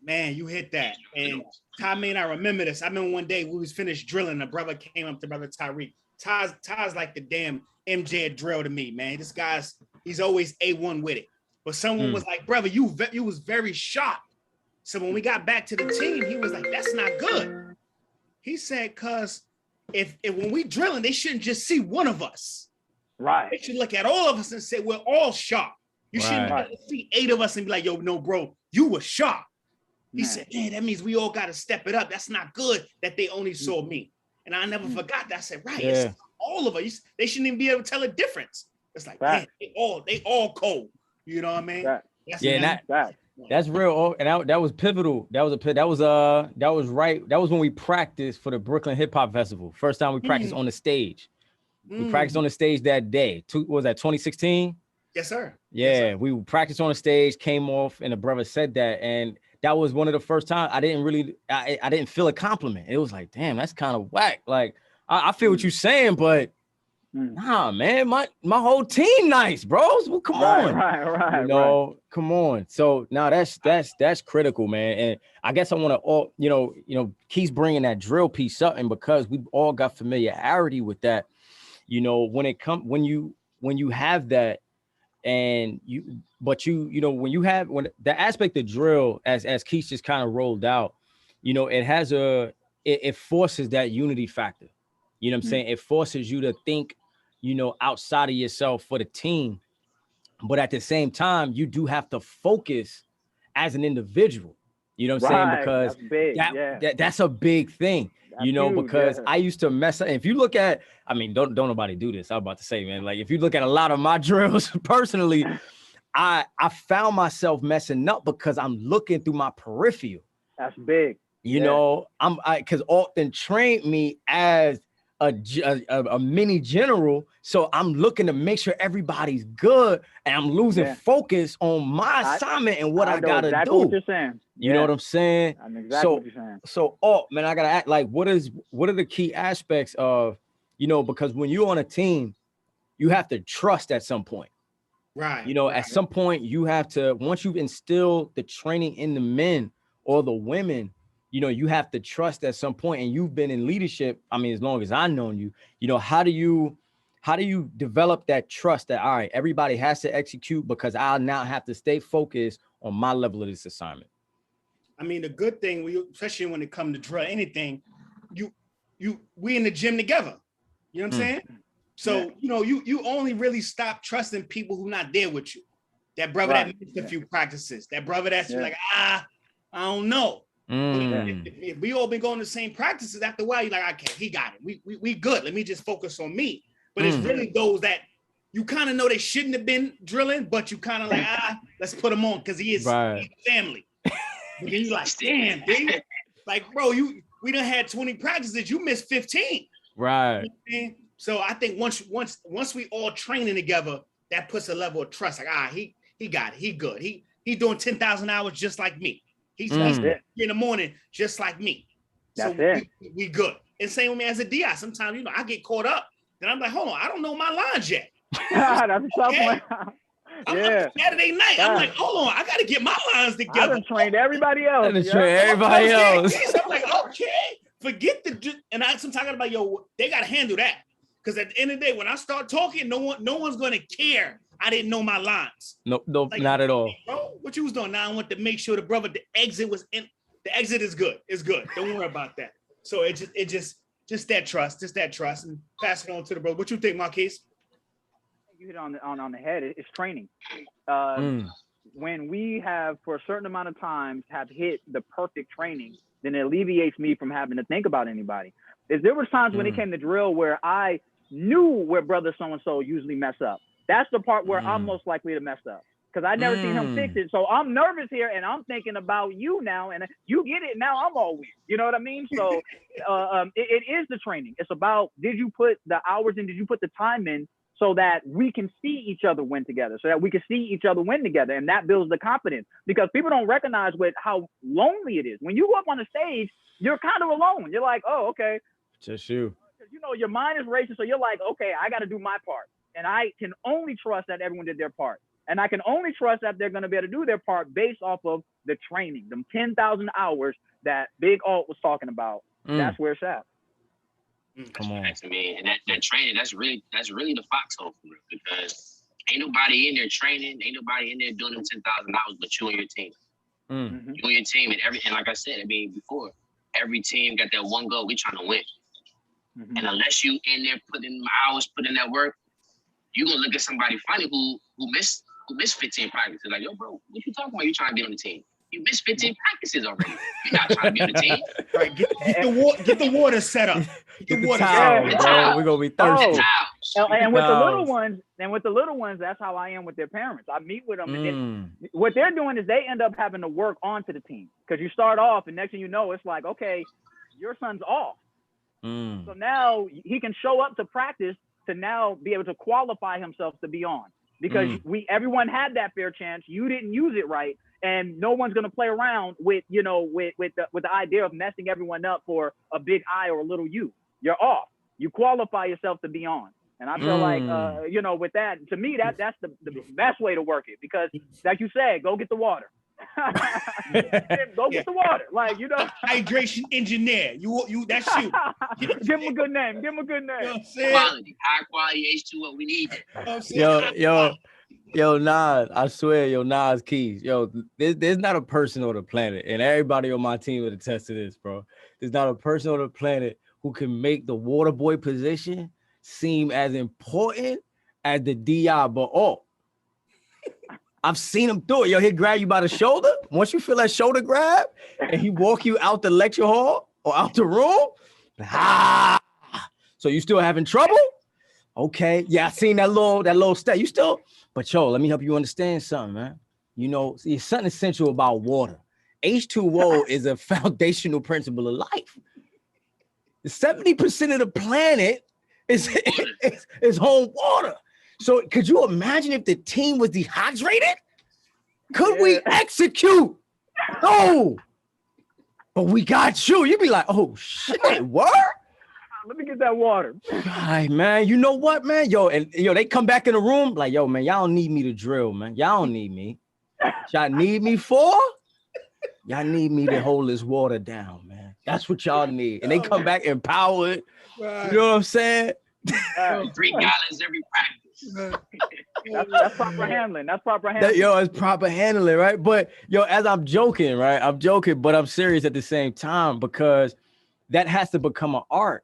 Man, you hit that. And Tommy and I remember this. I remember one day we was finished drilling. A brother came up to brother Tyreek. Ty's like the damn MJ at drill to me, man. This he's always A1 with it. But someone was like, brother, you was very sharp. So when we got back to the team, he was like, that's not good. He said, cause if when we drilling, they shouldn't just see one of us. Right. They should look at all of us and say, we're all sharp. You shouldn't see 8 of us and be like, yo, no, bro, you were sharp. He said, man, that means we all got to step it up. That's not good that they only saw me. And I never forgot that. I said, it's all of us. They shouldn't even be able to tell a difference. It's like, man, they all cold. You know what I mean? That's real. And that was pivotal. That was right. That was when we practiced for the Brooklyn Hip Hop Festival. First time we practiced on the stage. We practiced on the stage that day. What was that, 2016? Yes, sir. Yeah, yes, sir. We practiced on the stage, came off, and the brother said that. And that was one of the first times I didn't feel a compliment. It was like, damn, that's kind of whack. Like, I feel what you're saying, but nah, man, my whole team nice, bros. Well, come on. Right. Come on. So now that's critical, man. And I guess I want to Keith's bringing that drill piece up, and because we've all got familiarity with that, when you have that, and when the aspect of drill, as Keith just kind of rolled out, it forces that unity factor. You know what I'm saying? It forces you to think, outside of yourself for the team. But at the same time, you do have to focus as an individual. You know what I'm saying? Because that's a big thing. That's huge, because I used to mess up. If you look at, don't nobody do this. I was about to say, man, like if you look at a lot of my drills personally, I found myself messing up because I'm looking through my peripheral. That's big. You know, because Alton trained me as a mini general, so I'm looking to make sure everybody's good, and I'm losing focus on my assignment and what I gotta exactly do. What you're saying. You know what I'm saying? I know exactly what you're saying. So, man, I gotta act like what are the key aspects of, you know, because when you're on a team, you have to trust at some point. Right. You know, at some point you have to, once you've instilled the training in the men or the women, you know, you have to trust at some point, and you've been in leadership. I mean, as long as I've known you, you know, how do you develop that trust that, all right, everybody has to execute because I'll now have to stay focused on my level of this assignment. I mean, the good thing, especially when it comes to drill, anything, we in the gym together. You know what I'm saying? So, you know, you only really stop trusting people who not there with you. That brother that missed a few practices, that brother that's like, I don't know. If we all been going to the same practices, after a while, you're like, okay, he got it. We good. Let me just focus on me. But it's really those that you kind of know they shouldn't have been drilling, but you kind of like, let's put him on because he's family. But then you're like, damn, dude. Like, bro, we done had 20 practices. You missed 15. Right. You know, so I think once we all training together, that puts a level of trust. Like, he got it. He good. He doing 10,000 hours just like me. He's in the morning just like me. That's so it. We good. And same with me as a DI. Sometimes, you know, I get caught up. Then I'm like, hold on, I don't know my lines yet. That's a tough one. Saturday night, I'm like, hold on, I got to get my lines together. I done trained everybody else. I'm like, okay, forget and I'm talking about, yo, they got to handle that. Because at the end of the day, when I start talking, no one's going to care. I didn't know my lines. No, like, not at all. Bro, what you was doing? Now I want to make sure the exit was in. The exit is good. It's good. Don't worry about that. So it just that trust, and pass it on to the brother. What you think, Marquis? You hit on the head. It's training. When we have, for a certain amount of times, have hit the perfect training, then it alleviates me from having to think about anybody. There were times when it came to drill where I knew where brother so-and-so usually mess up. That's the part where I'm most likely to mess up because I never seen him fix it. So I'm nervous here and I'm thinking about you now, and you get it. Now I'm all weird. You know what I mean? So it is the training. It's about, did you put the hours in? Did you put the time in so that we can see each other win together, so that we can see each other win together? And that builds the confidence, because people don't recognize how lonely it is. When you go up on the stage, you're kind of alone. You're like, oh, okay. Just you. You know, your mind is racing. So you're like, okay, I got to do my part. And I can only trust that everyone did their part. And I can only trust that they're going to be able to do their part based off of the training, them 10,000 hours that Big Alt was talking about. That's where it's at. Come on. To me, and that training, that's really the foxhole for real, because ain't nobody in there training, ain't nobody in there doing them 10,000 hours but you and your team. You and your team, and like I said, I mean, before, every team got that one goal. We trying to win. And unless you in there putting in hours, putting that work, you gonna look at somebody funny who missed 15 practices. Like, yo, bro, what you talking about? You trying to be on the team? You missed 15 practices already. You're not trying to be on the team. Right, get the water set up. Get the water towel, set up. We're gonna be thirsty. And with the little ones, that's how I am with their parents. I meet with them, and then what they're doing is they end up having to work onto the team, because you start off, and next thing you know, it's like, okay, your son's off. So now he can show up to practice to now be able to qualify himself to be on, because everyone had that fair chance. You didn't use it right, and no one's going to play around with the idea of messing everyone up for a big I or a little U. You're off. You qualify yourself to be on. And I feel like with that, to me, that's the best way to work it, because like you said, go get the water. Go get the water, like, you know. Hydration engineer, you that's you. Give him a good name. You know what I'm saying? High quality H2O. We need it. Yo, Nas, I swear, Nas Keys, there's not a person on the planet, and everybody on my team would attest to this, bro. There's not a person on the planet who can make the water boy position seem as important as the DI, but I've seen him do it. He'll grab you by the shoulder. Once you feel that shoulder grab, and he walk you out the lecture hall or out the room. So you still having trouble? Okay. Yeah, I seen that little step. You still, but yo, let me help you understand something, man. You know, see, something essential about water. H2O is a foundational principle of life. 70% of the planet is home water. So could you imagine if the team was dehydrated? Could we execute? No. But we got you. You'd be like, oh shit, what? Let me get that water. God, man, you know what, man? Yo, they come back in the room like, yo, man, y'all don't need me to drill, man. Y'all don't need me. Y'all need me for? Y'all need me to hold this water down, man. That's what y'all need. And they come back empowered. Right. You know what I'm saying? 3 gallons every practice. That's proper handling. That's proper handling. It's proper handling, right? But as I'm joking, right? I'm joking, but I'm serious at the same time because that has to become an art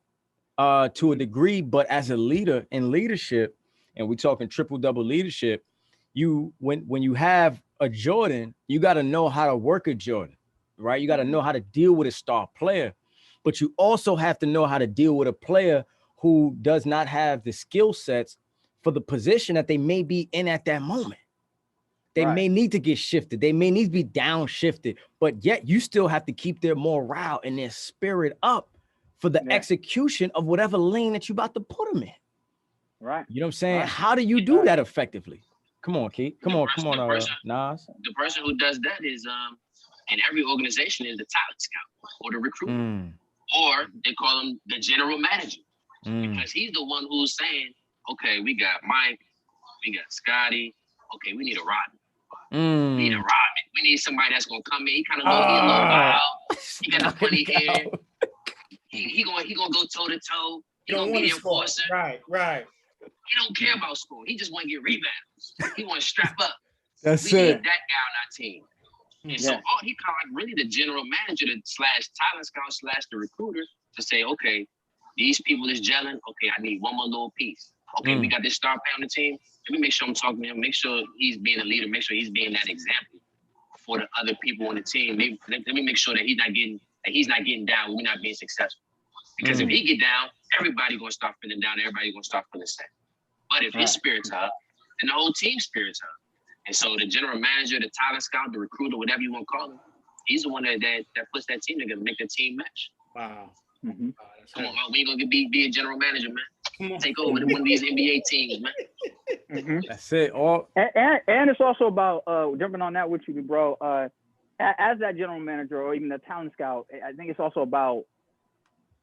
to a degree. But as a leader in leadership, and we're talking triple-double leadership, when you have a Jordan, you got to know how to work a Jordan, right? You got to know how to deal with a star player, but you also have to know how to deal with a player who does not have the skill sets for the position that they may be in at that moment. They may need to get shifted. They may need to be downshifted, but yet you still have to keep their morale and their spirit up for the execution of whatever lane that you're about to put them in. Right. You know what I'm saying? Right. How do you do that effectively? Come on, Keith. Come on, Nas. The person who does that is in every organization is the talent scout or the recruiter. Or they call him the general manager. Because he's the one who's saying, okay, we got Mike, we got Scotty, okay, we need a Rodman. We need a Rodman. We need somebody that's gonna come in. He kind of know he a little wild. He got the funny hair. He gonna go toe to toe. He gonna be the enforcer. Right. He don't care about score. He just want to get rebounds. He want to strap up. That's we it. need that guy on our team. And so he kind of like really the general manager slash talent scout slash the recruiter to say, okay, these people is gelling. Okay, I need one more little piece. Okay, we got this star player on the team. Let me make sure I'm talking to him. Make sure he's being a leader. Make sure he's being that example for the other people on the team. Let me make sure that he's not getting down when we're not being successful. Because if he get down, everybody gonna start feeling down. Everybody gonna start feeling sad. But if his spirit's up, then the whole team's spirit's up. And so the general manager, the talent scout, the recruiter, whatever you want to call him, he's the one that puts that team together, make the team mesh. Wow. Come on, man. We ain't gonna be a general manager, man. Take over one of these NBA teams, man. That's it. And it's also about jumping on that with you, bro. As that general manager or even the talent scout, I think it's also about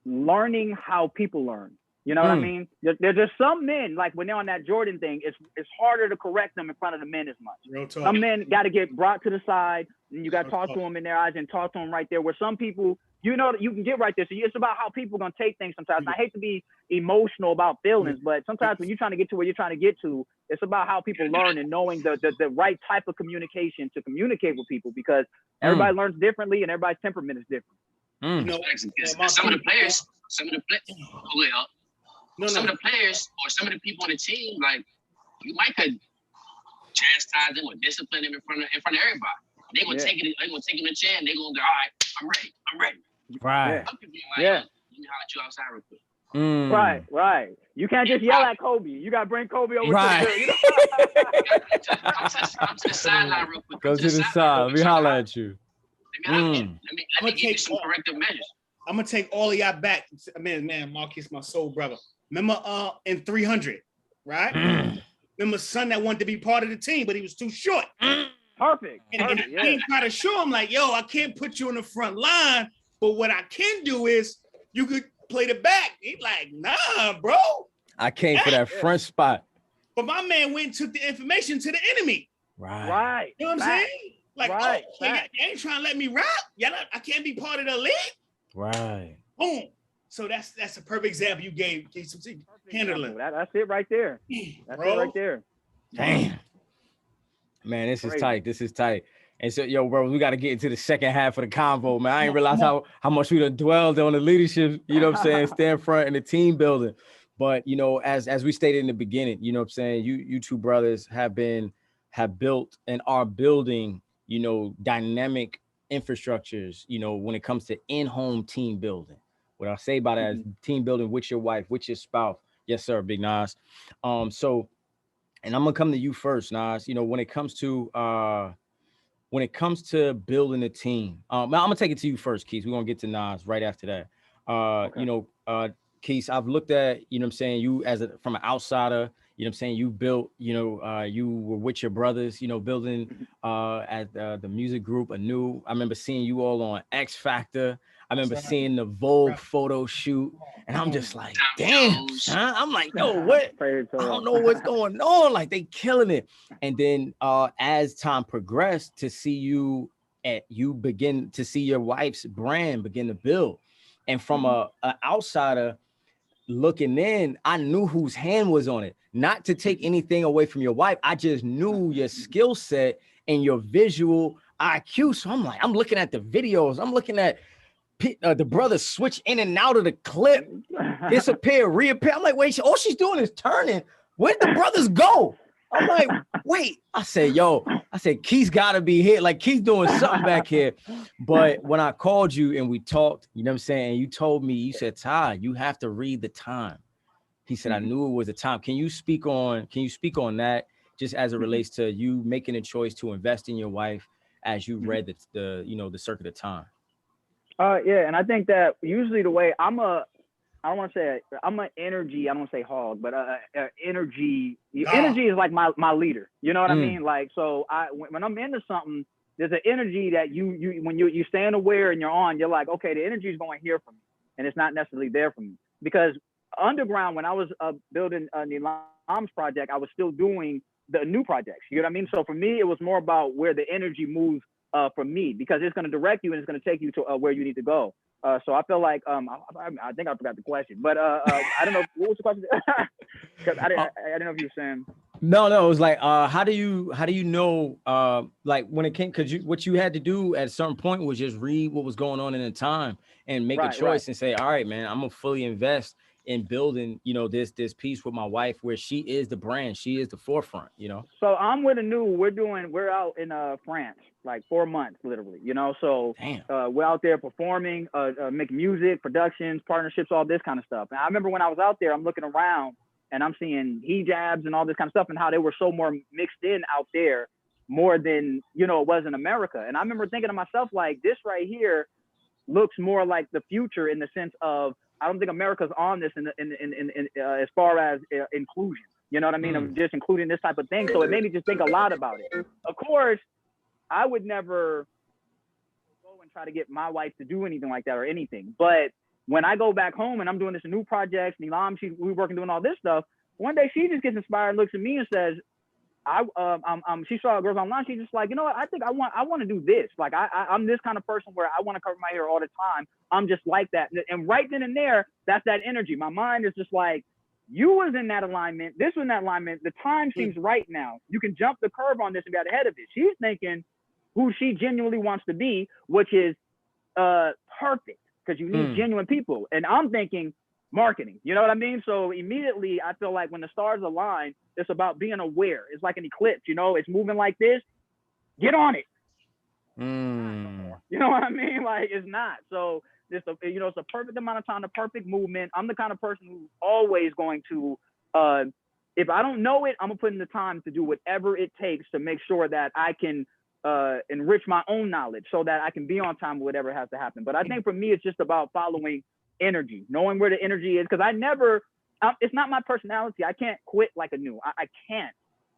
learning how people learn. You know what I mean? There's just some men, like when they're on that Jordan thing, it's harder to correct them in front of the men as much. Real talk. Some men got to get brought to the side, and you got to talk to them in their eyes and talk to them right there. Where some people, you know, you can get right there. So it's about how people gonna take things sometimes. And I hate to be emotional about feelings, but sometimes when you're trying to get to where you're trying to get to, it's about how people learn and knowing the right type of communication to communicate with people, because everybody learns differently and everybody's temperament is different. You know, some of the players, some of the players or some of the people on the team, like you might could chastise them or discipline them in front of everybody. They're gonna take it. They're gonna take it in the chair and they're gonna go, all right, I'm ready. Right. Let me holler at you outside real quick. Right. You can't just yell at Kobe. You gotta bring Kobe over right. to the I'm to the sideline real quick. Go to the side. Let me holler at you. Let me give you some corrective measures. I'm gonna take all of y'all back. Man, Marquis, my soul brother. Remember in 300, right? Remember son that wanted to be part of the team, but he was too short. Perfect. And I try to show him like, yo, I can't put you in the front line, but what I can do is you could play the back. He's like, nah, bro. I came for that front spot. But my man went and took the information to the enemy. Right. You know what I'm saying? Like, you ain't trying to let me rock. I can't be part of the league. Right. Boom. So that's a perfect example you gave some handling. That's it right there. That's it right there. Damn. Man, this is tight. This is tight. And so, yo, bro, we got to get into the second half of the convo, man. I didn't realize how much we done dwelled on the leadership, you know what I'm saying, stand front and the team building. But, you know, as we stated in the beginning, you know what I'm saying, you two brothers have built and are building, you know, dynamic infrastructures, you know, when it comes to in-home team building. What I say by that is team building with your wife, with your spouse, Yes, sir, Big Nas. So, and I'm gonna come to you first, Nas. When it comes to building a team, I'm gonna take it to you first, Keith. We're gonna get to Nas right after that. Okay. Keith, I've looked at, what I'm saying, you as from an outsider, what I'm saying, you built, you were with your brothers, building at the music group anew. I remember seeing you all on X Factor. I remember seeing the Vogue photo shoot, and I'm just like, damn, son. I'm like, yo, what? Praise the I don't Lord. know what's going on. Like, they killing it. And then as time progressed, to see you begin to see your wife's brand begin to build. And from a outsider looking in, I knew whose hand was on it. Not to take anything away from your wife. I just knew your skill set and your visual IQ. So I'm like, I'm looking at the videos. I'm looking at the brothers switch in and out of the clip, disappear, reappear. I'm like, wait, all she's doing is turning. Where'd the brothers go? I'm like, wait. I said, Keith's gotta be here. Like, Keith's doing something back here. But when I called you and we talked, you know what I'm saying? You told me, you said, Ty, you have to read the time. He said, I knew it was a time. Can you speak on that, just as it relates to you making a choice to invest in your wife as you read the circuit of time? Yeah, and I think that usually the way I don't want to say I'm an energy. I don't want to say hog, but energy. Energy is like my leader. You know what I mean? Like, so when I'm into something, there's an energy that you when you stand aware and you're on. You're like, okay, the energy is going here for me, and it's not necessarily there for me. Because underground, when I was building Nilam's project, I was still doing the new projects. You know what I mean? So for me, it was more about where the energy moves for me, because it's going to direct you and it's going to take you to where you need to go. So I feel like I think I forgot the question, but I don't know, what was the question? Because I didn't know if you were saying. No, it was like, how do you know, like, when it came, because what you had to do at a certain point was just read what was going on in the time and make a choice and say, all right, man, I'm gonna fully invest in building, this piece with my wife, where she is the brand, she is the forefront, So I'm with we're out in France, like 4 months, literally, so we're out there performing, making music, productions, partnerships, all this kind of stuff. And I remember when I was out there, I'm looking around and I'm seeing hijabs and all this kind of stuff, and how they were so more mixed in out there, more than, it was in America. And I remember thinking to myself, like, this right here looks more like the future, in the sense of, I don't think America's on this in as far as inclusion. You know what I mean? Of just including this type of thing. So it made me just think a lot about it. Of course, I would never go and try to get my wife to do anything like that or anything. But when I go back home and I'm doing this new project, Nilam, we're working doing all this stuff. One day she just gets inspired, looks at me and says, she saw girls online. She's just like, you know what? I think I want to do this. Like, I'm this kind of person where I want to cover my hair all the time. I'm just like that. And right then and there, that's that energy. My mind is just like, you was in that alignment. This was in that alignment. The time seems right now. You can jump the curve on this and get ahead of it. She's thinking who she genuinely wants to be, which is perfect, because you need genuine people. And I'm thinking marketing. You know what I mean? So immediately I feel like when the stars align, it's about being aware. It's like an eclipse, it's moving like this. Get on it. You know what I mean? Like, it's not. So it's a perfect amount of time, the perfect movement. I'm the kind of person who's always going to, if I don't know it, I'm gonna put in the time to do whatever it takes to make sure that I can enrich my own knowledge, so that I can be on time with whatever has to happen. But I think for me, it's just about following energy, knowing where the energy is, because it's not my personality. I can't quit like a new. I can't.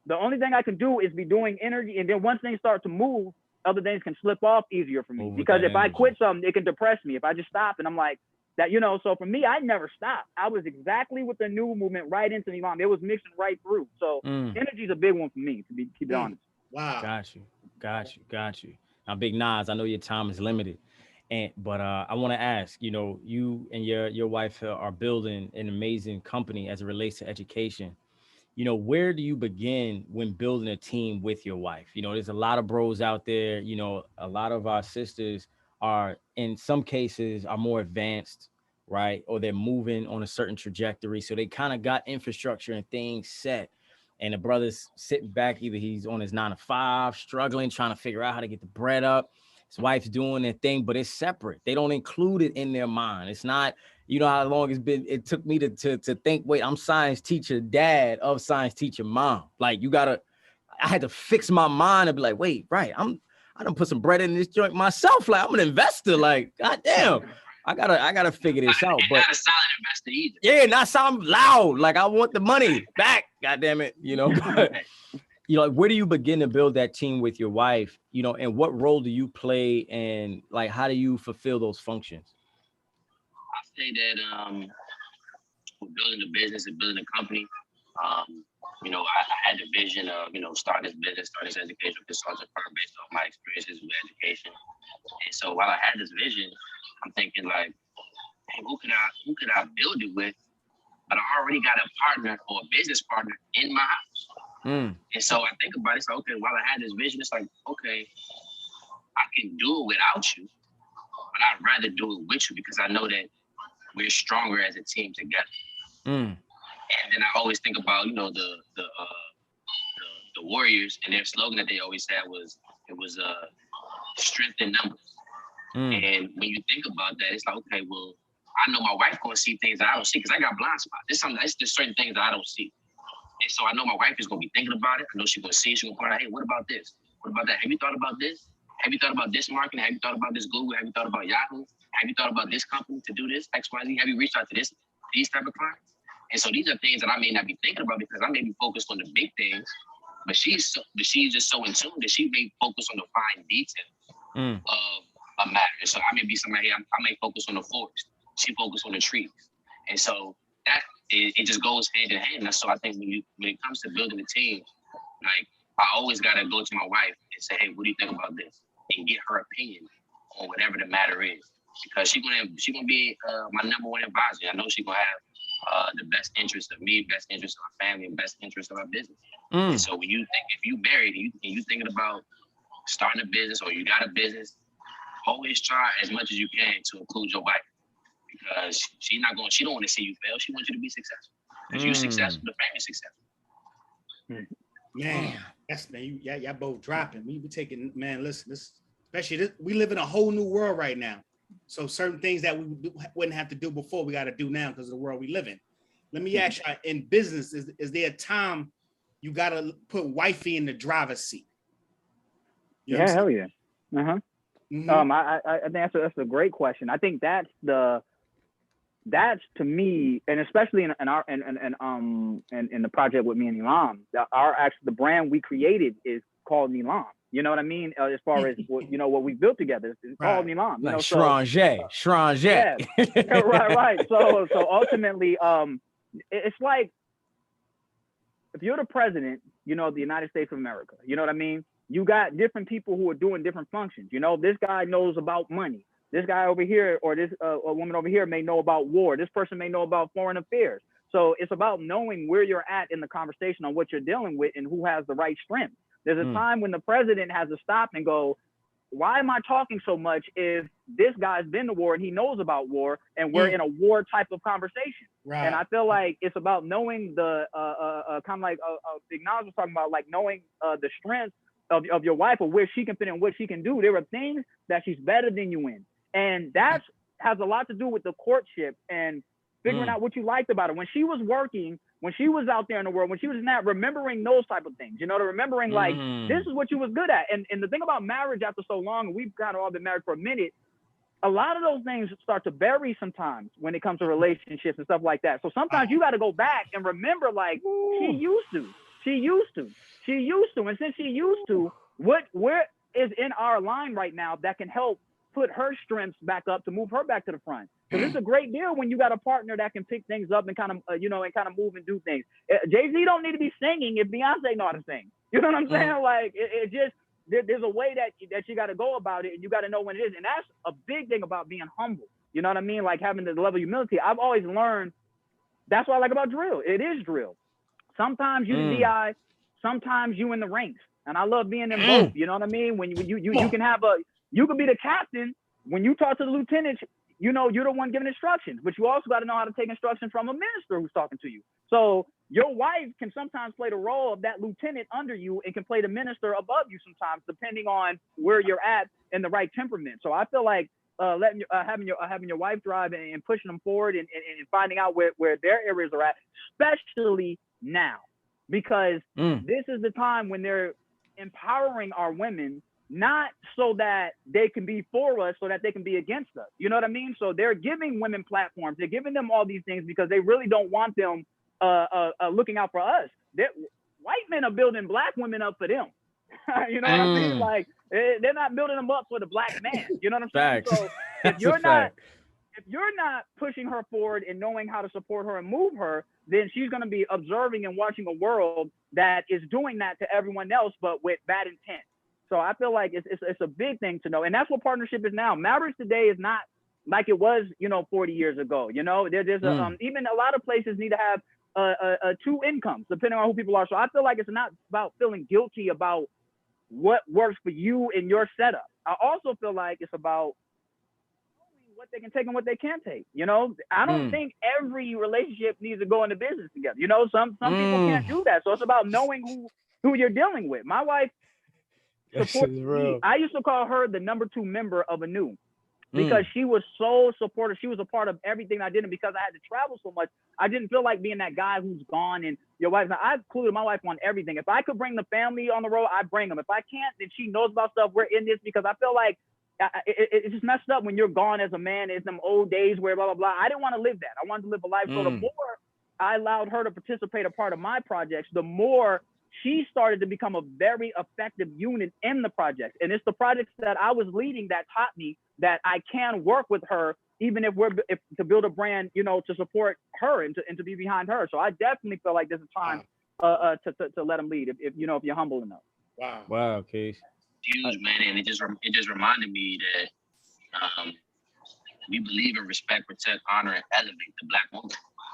The only thing I can do is be doing energy, and then once things start to move, other things can slip off easier for me. Because if I quit something, it can depress me. If I just stop and I'm like that, so for me, I never stopped. I was exactly with the new movement right into the Imam. It was mixing right through. So energy is a big one for me, to keep it honest. Wow. Got you. Now, Big Nas, I know your time is limited, but I want to ask, you and your wife are building an amazing company as it relates to education. Where do you begin when building a team with your wife? There's a lot of bros out there. A lot of our sisters are, in some cases, are more advanced, right? Or they're moving on a certain trajectory. So they kind of got infrastructure and things set. And the brother's sitting back, either he's on his 9 to 5, struggling, trying to figure out how to get the bread up. his wife's doing their thing, but it's separate. They don't include it in their mind. It's not, you know how long it took me to think, wait, I'm science teacher dad of science teacher mom. Like I had to fix my mind and be like, wait, right, I done put some bread in this joint myself. Like I'm an investor. Like, goddamn, I gotta figure this out. But not a solid investor either. Yeah, not sound loud. Like I want the money back. God damn it, you know. But, you know, like, where do you begin to build that team with your wife? You know, and what role do you play, and like how do you fulfill those functions? I say that we're building a business and building a company. You know, I had the vision of, you know, starting this business, starting this educational consulting firm based on my experiences with education. And so while I had this vision, I'm thinking like, hey, who could I build it with? But I already got a partner or a business partner in my house. And so I think about it, it's like, okay, while I had this vision, it's like, okay, I can do it without you, but I'd rather do it with you because I know that we're stronger as a team together. And then I always think about, you know, the Warriors, and their slogan that they always had was strength in numbers. And when you think about that, it's like, okay, well, I know my wife gonna see things that I don't see because I got blind spots. It's just certain things that I don't see. And so I know my wife is gonna be thinking about it. I know she's gonna see it. She's gonna point out, hey, what about this? What about that? Have you thought about this? Have you thought about this marketing? Have you thought about this Google? Have you thought about Yahoo? Have you thought about this company to do this, X, Y, Z? Have you reached out to these type of clients? And so these are things that I may not be thinking about because I may be focused on the big things, but she's just so in tune that she may focus on the fine details of a matter. And so I may be somebody, I may focus on the forest. She focus on the trees. And so that it just goes hand in hand. And so I think when it comes to building a team, like I always gotta go to my wife and say, hey, what do you think about this? And get her opinion on whatever the matter is. Because she's gonna be my number one advisor. I know she's gonna have the best interest of me, best interest of my family, and best interest of our business. And so when you think, if you married and you thinking about starting a business or you got a business, always try as much as you can to include your wife. Because she don't want to see you fail. She wants you to be successful. Because you're successful, the family's successful. Man, that's y'all both dropping. We taking, man, listen, especially we live in a whole new world right now. So certain things that we wouldn't have to do before, we got to do now because of the world we live in. Let me ask you, in business, is there a time you got to put wifey in the driver's seat? You know hell yeah. I think that's a great question. I think that's to me, and especially in the project with me and Elam, the brand we created is called Elam. You know what I mean? As far as what we built together, it's called Elam. Like Stranger. Yeah, right. So ultimately, it's like if you're the president, of the United States of America, you know what I mean? You got different people who are doing different functions. This guy knows about money. This guy over here, or this a woman over here may know about war. This person may know about foreign affairs. So it's about knowing where you're at in the conversation on what you're dealing with and who has the right strength. There's a time when the president has to stop and go, why am I talking so much if this guy's been to war and he knows about war and we're in a war type of conversation? Right. And I feel like it's about knowing the kind of like Big Nas was talking about, like knowing the strength of your wife or where she can fit in, what she can do. There are things that she's better than you in. And that has a lot to do with the courtship and figuring out what you liked about her. When she was working, when she was out there in the world, when she was not remembering those type of things, to remembering like, this is what you was good at. And the thing about marriage after so long, and we've kind of all been married for a minute, a lot of those things start to bury sometimes when it comes to relationships and stuff like that. So sometimes you got to go back and remember, like, she used to. And since she used to, where is in our line right now that can help put her strengths back up to move her back to the front? Because it's a great deal when you got a partner that can pick things up and kind of, and kind of move and do things. Jay-Z don't need to be singing if Beyonce know how to sing. You know what I'm saying? Like, it just, there's a way that you got to go about it, and you got to know when it is. And that's a big thing about being humble. You know what I mean? Like having the level of humility. I've always learned, that's what I like about drill. It is drill. Sometimes you the DI, sometimes you in the ranks. And I love being in both. You know what I mean? When you can have you can be the captain, when you talk to the lieutenant, you know, you're the one giving instructions, but you also got to know how to take instructions from a minister who's talking to you. So your wife can sometimes play the role of that lieutenant under you and can play the minister above you sometimes, depending on where you're at and the right temperament. So I feel like having your wife drive and pushing them forward and finding out where their areas are at, especially now, because this is the time when they're empowering our women, not so that they can be for us, so that they can be against us. You know what I mean? So they're giving women platforms. They're giving them all these things because they really don't want them looking out for us. White men are building black women up for them. You know what I mean? Like, they're not building them up for the black man. You know what I'm saying? Facts. So if you're not pushing her forward and knowing how to support her and move her, then she's going to be observing and watching a world that is doing that to everyone else, but with bad intent. So I feel like it's a big thing to know. And that's what partnership is now. Marriage today is not like it was, 40 years ago. You know, there's even a lot of places need to have 2 incomes, depending on who people are. So I feel like it's not about feeling guilty about what works for you in your setup. I also feel like it's about knowing what they can take and what they can't take. You know, I don't think every relationship needs to go into business together. You know, some people can't do that. So it's about knowing who you're dealing with. My wife supports me. I used to call her the number 2 member of a new, because she was so supportive. She was a part of everything I did, and because I had to travel so much, I didn't feel like being that guy who's gone. And your wife, I've included my wife on everything. If I could bring the family on the road, I bring them. If I can't, then she knows about stuff. We're in this because I feel like it's just messed up when you're gone as a man. It's them old days where blah, blah, blah. I didn't want to live that. I wanted to live a life. So the more I allowed her to participate a part of my projects, the more she started to become a very effective unit in the project. And it's the projects that I was leading that taught me that I can work with her, even if to build a brand, to support her and to be behind her. So I definitely feel like there's a time to let them lead if you're humble enough. Wow, Case. Huge, man. And it just reminded me that we believe in respect, protect, honor, and elevate the Black woman.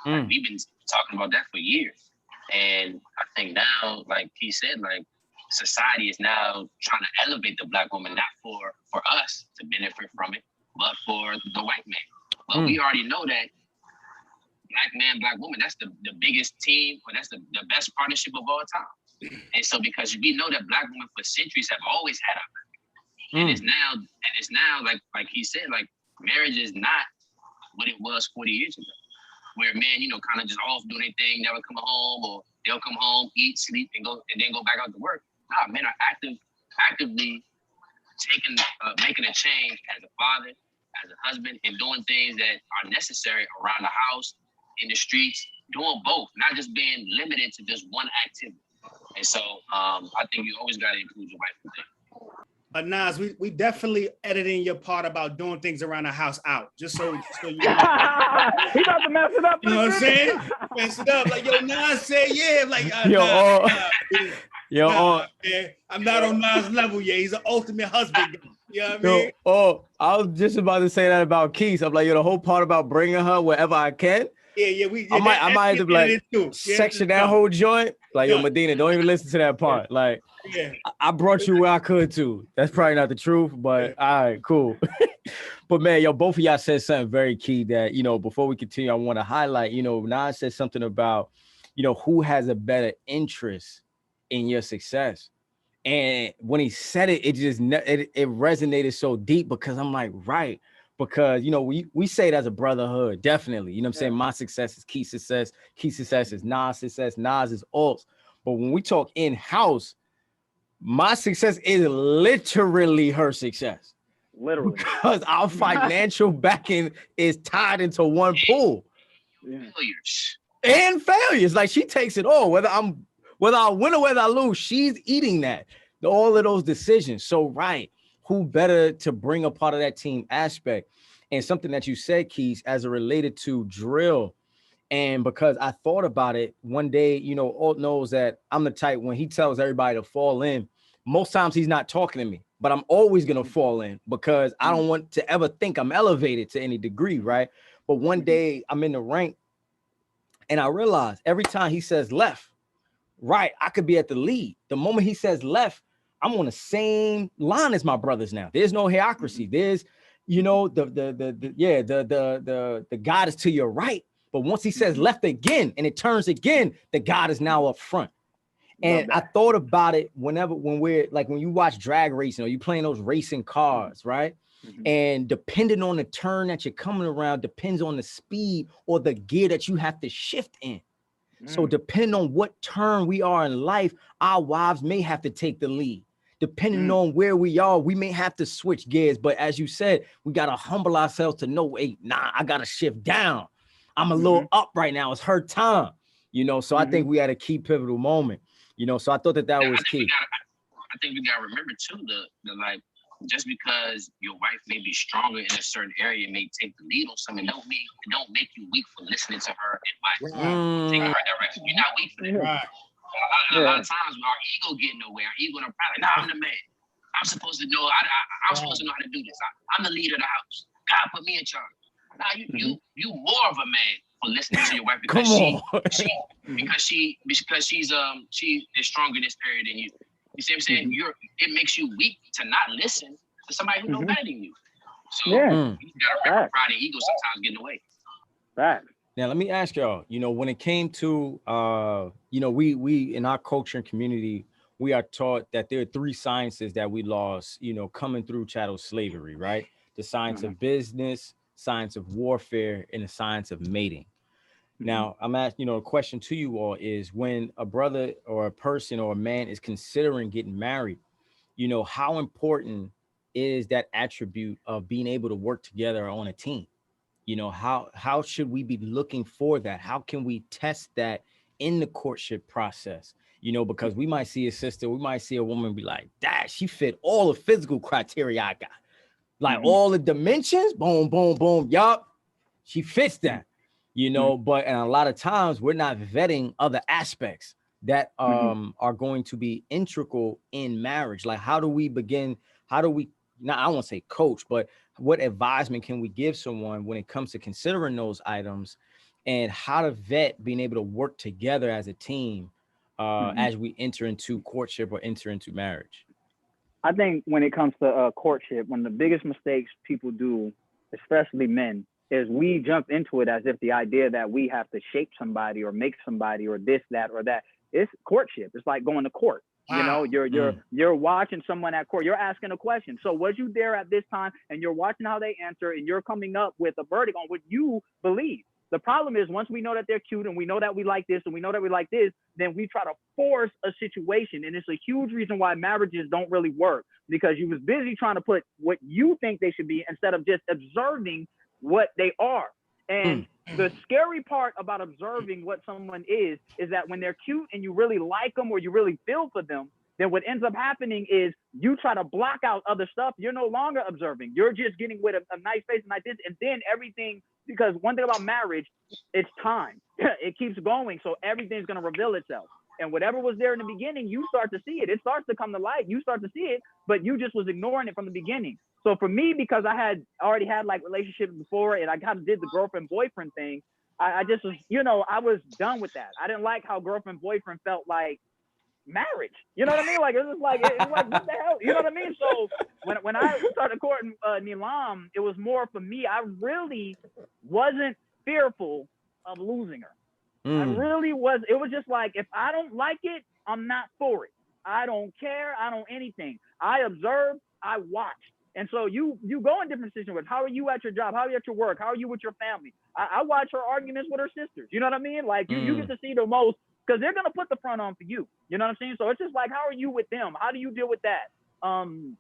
Like, we've been talking about that for years. And I think now, like he said, like, society is now trying to elevate the Black woman, not for us to benefit from it, but for the white man. But we already know that Black man, Black woman, that's the biggest team, or that's the best partnership of all time. And so because we know that Black women for centuries have always had our back. And it's now like he said, like, marriage is not what it was 40 years ago, where men, kind of just off doing their thing, never come home, or they'll come home, eat, sleep, and then go back out to work. Nah, men are actively making a change as a father, as a husband, and doing things that are necessary around the house, in the streets, doing both, not just being limited to just one activity. And so I think you always got to include your wife in things. Nas, we definitely editing your part about doing things around the house out, just so you know. He about to mess it up. You know what I'm saying? Mess it up. Like, Nas said, yeah. Like, I'm not on Nas' level yet. He's an ultimate husband. You know what I mean? I was just about to say that about Keith. I'm like, the whole part about bringing her wherever I can. Yeah. I might have to like section that whole joint. Like, Medina, don't even listen to that part. Like, I brought you where I could too. That's probably not the truth, but all right, cool. But man, both of y'all said something very key that, before we continue, I want to highlight, Nas said something about, who has a better interest in your success. And when he said it, it resonated so deep, because I'm like, right. Because, we say it as a brotherhood, definitely. You know what I'm saying? My success is Key's success. Key's success is Nas' success. Nas is Alt's. But when we talk in-house, my success is literally her success. Literally. Because our financial backing is tied into one pool. Failures. And failures. Like, she takes it all. Whether I win or whether I lose, she's eating that. All of those decisions. So, right. Who better to bring a part of that team aspect? And something that you said, Keys, as it related to drill. And because I thought about it one day, Alt knows that I'm the type, when he tells everybody to fall in, most times he's not talking to me, but I'm always going to fall in, because I don't want to ever think I'm elevated to any degree, right? But one day I'm in the rank and I realized every time he says left, right, I could be at the lead. The moment he says left, I'm on the same line as my brothers now. There's no hierarchy. There's you know, the God is to your right. But once he says left again and it turns again, the God is now up front. And I thought about it when we're like, when you watch drag racing or you playing those racing cars, right? And depending on the turn that you're coming around, depends on the speed or the gear that you have to shift in. So depending on what turn we are in life, our wives may have to take the lead. Depending on where we are, we may have to switch gears. But as you said, we got to humble ourselves to know, hey, nah, I got to shift down. I'm a little up right now. It's her time, you know? So I think we had a key pivotal moment, you know? So I thought that was key. I think we gotta remember too, the like, just because your wife may be stronger in a certain area, may take the lead on something, don't make you weak for listening to her advice. Taking her direction. You're not weak for that. Right. A lot of times our ego get nowhere. Our ego don't probably, nah, I'm the man. I'm supposed to know. I'm supposed to know how to do this. I'm the leader of the house. God put me in charge. Nah, you more of a man for listening to your wife because she is stronger in this area than you. You see what I'm saying? It makes you weak to not listen to somebody who knows better than you. So you gotta remember pride and ego sometimes get in the way. Right. Now let me ask y'all, you know, when it came to you know, we in our culture and community, we are taught that there are 3 sciences that we lost, you know, coming through chattel slavery, right? The science of business, science of warfare, and the science of mating. Now, I'm asking, you know, a question to you all is, when a brother or a person or a man is considering getting married, you know, how important is that attribute of being able to work together on a team? You know, how should we be looking for that? How can we test that in the courtship process? You know, because we might see a sister, we might see a woman be like, "Dad, she fit all the physical criteria I got. Like all the dimensions, boom, boom, boom. Yup, she fits that." You know, but and a lot of times we're not vetting other aspects that are going to be integral in marriage. Like, how do we begin? How do we, not, I won't say coach, but what advisement can we give someone when it comes to considering those items, and how to vet being able to work together as a team as we enter into courtship or enter into marriage? I think when it comes to courtship, one of the biggest mistakes people do, especially men, is we jump into it as if the idea that we have to shape somebody or make somebody or this, that, or that. It's courtship. It's like going to court. Wow. You know, you're watching someone at court. You're asking a question. So was you there at this time? And you're watching how they answer, and you're coming up with a verdict on what you believe. The problem is, once we know that they're cute and we know that we like this and we know that we like this, then we try to force a situation. And it's a huge reason why marriages don't really work, because you was busy trying to put what you think they should be instead of just observing what they are. And the scary part about observing what someone is that when they're cute and you really like them or you really feel for them, then what ends up happening is you try to block out other stuff. You're no longer observing. You're just getting with a nice face and like this, and then everything, because one thing about marriage, it's time. It keeps going, so everything's going to reveal itself. And whatever was there in the beginning, you start to see it. It starts to come to light. You start to see it, but you just was ignoring it from the beginning. So for me, because I had already had like relationships before, and I kind of did the girlfriend boyfriend thing, I just was, you know, I was done with that. I didn't like how girlfriend boyfriend felt like marriage. You know what I mean? Like, it was like what the hell? You know what I mean? So when I started courting Nilam, it was more for me. I really wasn't fearful of losing her. I really was. It was just like, if I don't like it, I'm not for it. I don't care. I don't anything. I observe. I watch. And so you go in different situations. How are you at your job? How are you at your work? How are you with your family? I watch her arguments with her sisters. You know what I mean? Like, you get to see the most, because they're going to put the front on for you. You know what I'm saying? So it's just like, how are you with them? How do you deal with that? And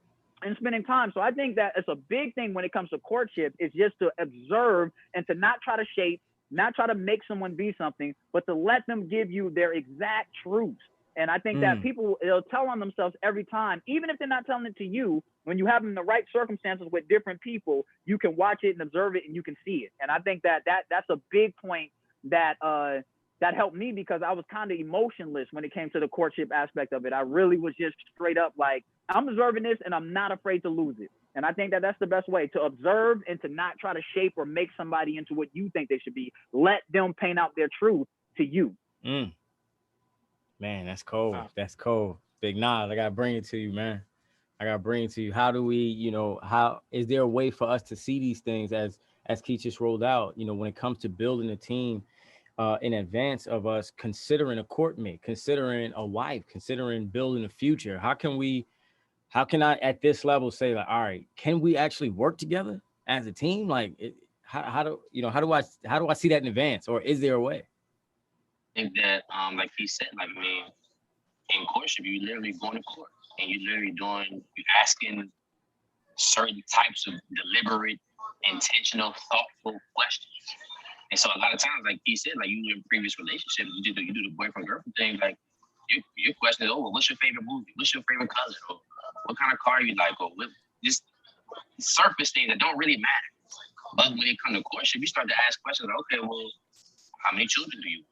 spending time. So I think that it's a big thing when it comes to courtship, is just to observe and to not try to shape, not try to make someone be something, but to let them give you their exact truths. And I think that people, they'll tell on themselves every time, even if they're not telling it to you. When you have them in the right circumstances with different people, you can watch it and observe it and you can see it. And I think that that's a big point that that helped me, because I was kind of emotionless when it came to the courtship aspect of it. I really was just straight up like, I'm observing this and I'm not afraid to lose it. And I think that that's the best way to observe, and to not try to shape or make somebody into what you think they should be. Let them paint out their truth to you. Man, that's cold. That's cold. Big Nas, I gotta bring it to you, man. I gotta bring it to you. How do we, how is there a way for us to see these things as Keith just rolled out, when it comes to building a team in advance of us considering a court mate, considering a wife, considering building a future? How can I at this level say like, all right, can we actually work together as a team? Like how do I see that in advance, or is there a way? I think that, like he said, like, I mean, in courtship, you literally going to court and you literally you asking certain types of deliberate, intentional, thoughtful questions. And so a lot of times, like he said, like you in previous relationships, you do the boyfriend girlfriend thing. Like your question is, oh, well, what's your favorite movie? What's your favorite color? Or what kind of car you like? Or just surface things that don't really matter. But when it comes to courtship, you start to ask questions like, okay, well, how many children do you want?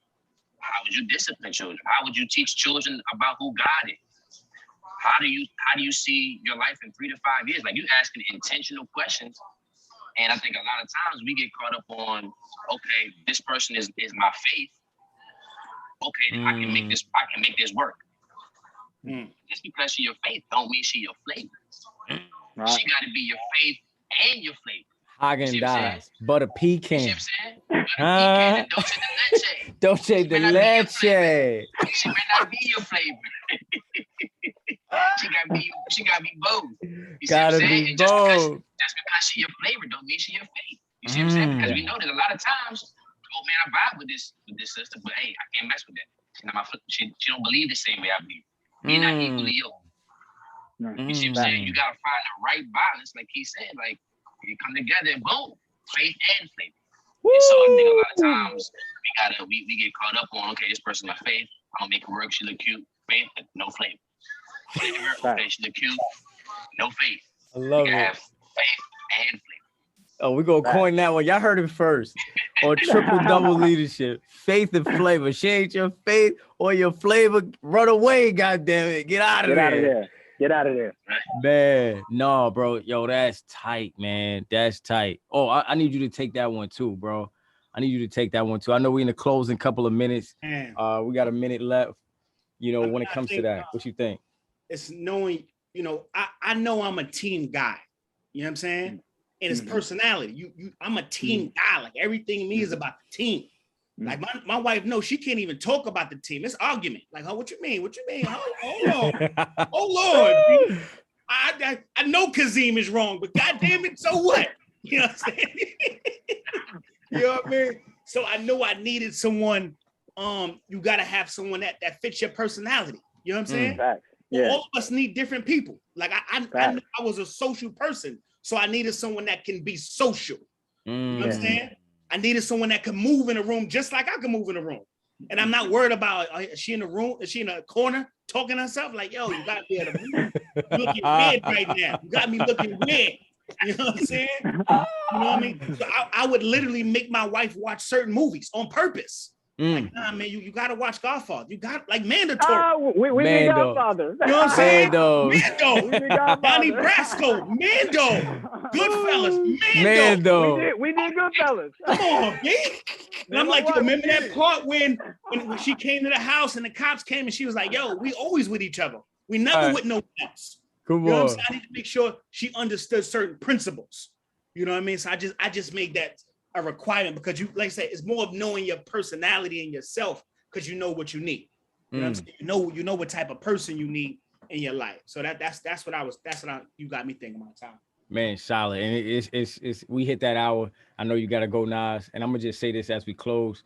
How would you discipline children? How would you teach children about who God is? How do you see your life in 3 to 5 years? Like, you asking intentional questions. And I think a lot of times we get caught up on, okay, this person is my faith. Okay, I can make this work. Just because she your faith don't mean she your flavor. Right. She got to be your faith and your flavor. Haagen-Dazs, butter pecan. You see what I'm saying? Butter pecan, dolce de leche. She may not be your flavor. She gotta be both. You see what I'm saying? Just because she your flavor don't mean she your faith. You see what I'm saying? Because we know that a lot of times, oh man, I vibe with this sister, but hey, I can't mess with that. She don't believe the same way I believe. We're not equally yoked. You see what I'm saying? You gotta find the right balance, like he said, like you come together and boom, faith and flavor. And so I think a lot of times we get caught up on, okay, this person my faith, I'm gonna make her work, she look cute, faith, no flavor. Okay, she look cute, no faith. I love it. Have faith and flavor. Oh, we're gonna coin that one. Y'all heard it first. On Triple Double Leadership. Faith and flavor. She ain't your faith or your flavor. Run away, goddammit. Get out of there. Get out of there. Man, no, bro. Yo, that's tight, man. That's tight. Oh, I need you to take that one too, bro. I need you to take that one too. I know we're in the closing couple of minutes. We got a minute left. When it comes to that, what you think? It's knowing, I know I'm a team guy. You know what I'm saying? And it's personality. I'm a team guy. Like, everything in me is about the team. Like my wife knows she can't even talk about the team. It's argument. Like, oh, what you mean? What you mean? Hold on. Oh Lord. I know Kazim is wrong, but goddamn it, so what? You know what I'm saying? You know what I mean? So I know I needed someone. You gotta have someone that fits your personality. You know what I'm saying? Yeah. All of us need different people. Like I knew I was a social person, so I needed someone that can be social. You know what I'm saying? I needed someone that could move in a room just like I can move in a room. And I'm not worried about, is she in the room? Is she in a corner talking to herself? Like, yo, you got to be able to move. You're looking weird right now. You got me looking weird. You know what I'm saying? You know what I mean? So I would literally make my wife watch certain movies on purpose. Like, nah, man, you got to watch Godfather. You got, like, mandatory. We need Godfather. You know what I'm saying? Mando. Donnie Brasco. Mando. Goodfellas. Mando. We need Goodfellas. Come on, man. And I'm like, yo, remember that part when she came to the house and the cops came and she was like, yo, we always with each other. We never with no one else. Come you know on. what I'm saying? I need to make sure she understood certain principles. You know what I mean? So I just made that a requirement because you, like I said, it's more of knowing your personality and yourself because you know what you need. You know what I'm saying? You know what type of person you need in your life. So that's what you got me thinking about time. Man, solid. And it's we hit that hour. I know you gotta go, Nas. And I'm gonna just say this as we close.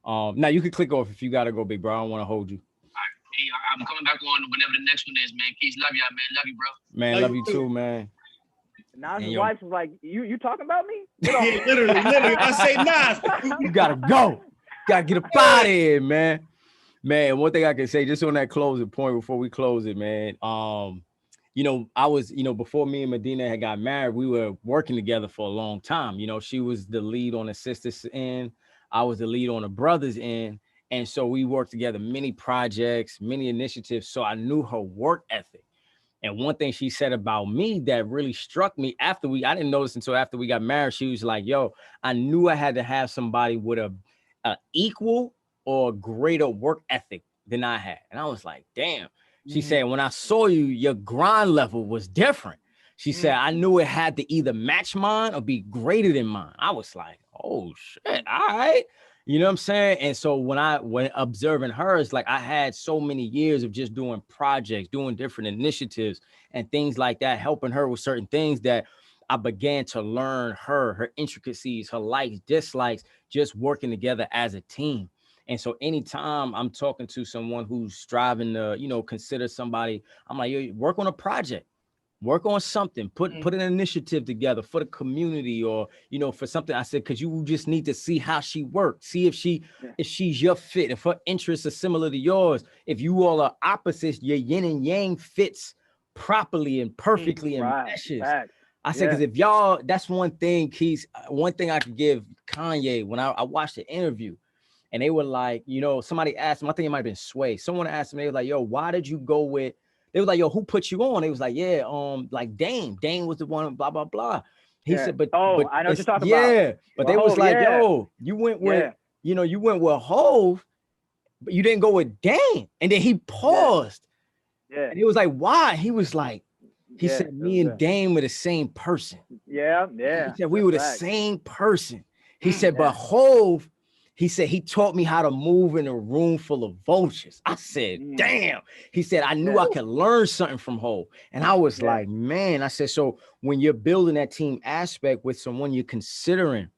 Now you can click off if you gotta go, big bro. I don't want to hold you. All right. Hey, I'm coming back on whenever the next one is, man. Peace, love y'all, man. Love you, bro. Man, love you too, man. Nas' wife was like, you talking about me? Yeah, literally. I say, Nas, you gotta go. Gotta get up out of here, man. Man, one thing I can say just on that closing point before we close it, man. I was, before me and Medina had got married, we were working together for a long time. She was the lead on the sister's end. I was the lead on the brother's end. And so we worked together, many projects, many initiatives. So I knew her work ethic. And one thing she said about me that really struck me I didn't notice until after we got married. She was like, yo, I knew I had to have somebody with a equal or greater work ethic than I had. And I was like, damn. She said, when I saw you, your grind level was different. She said, I knew it had to either match mine or be greater than mine. I was like, oh shit, all right. You know what I'm saying? And so when observing her, it's like I had so many years of just doing projects, doing different initiatives and things like that, helping her with certain things that I began to learn her intricacies, her likes, dislikes, just working together as a team. And so anytime I'm talking to someone who's striving to, you know, consider somebody, I'm like, yo, work on a project. Work on something, put an initiative together for the community or, you know, for something. I said, because you just need to see how she works. See if she's your fit, if her interests are similar to yours. If you all are opposites, your yin and yang fits properly and perfectly and meshes. I said, because if y'all, that's one thing, Keith, one thing I could give Kanye when I watched the interview and they were like, you know, somebody asked him, I think it might have been Sway. Someone asked him, they were like, yo, why did you go with, they was like, yo, who put you on? They was like, yeah, like Dame was the one, blah, blah, blah. He said, but I know what you're talking about. But they was like, yo, you went with, you know, you went with Hove, but you didn't go with Dame. And then he paused. And he was like, why? He was like, he said, me and Dame were the same person. He said, we were the same person. He said, but Hove, he said, he taught me how to move in a room full of vultures. I said, damn. He said, I knew I could learn something from Hov. And I was like, man, I said, so when you're building that team aspect with someone you're considering,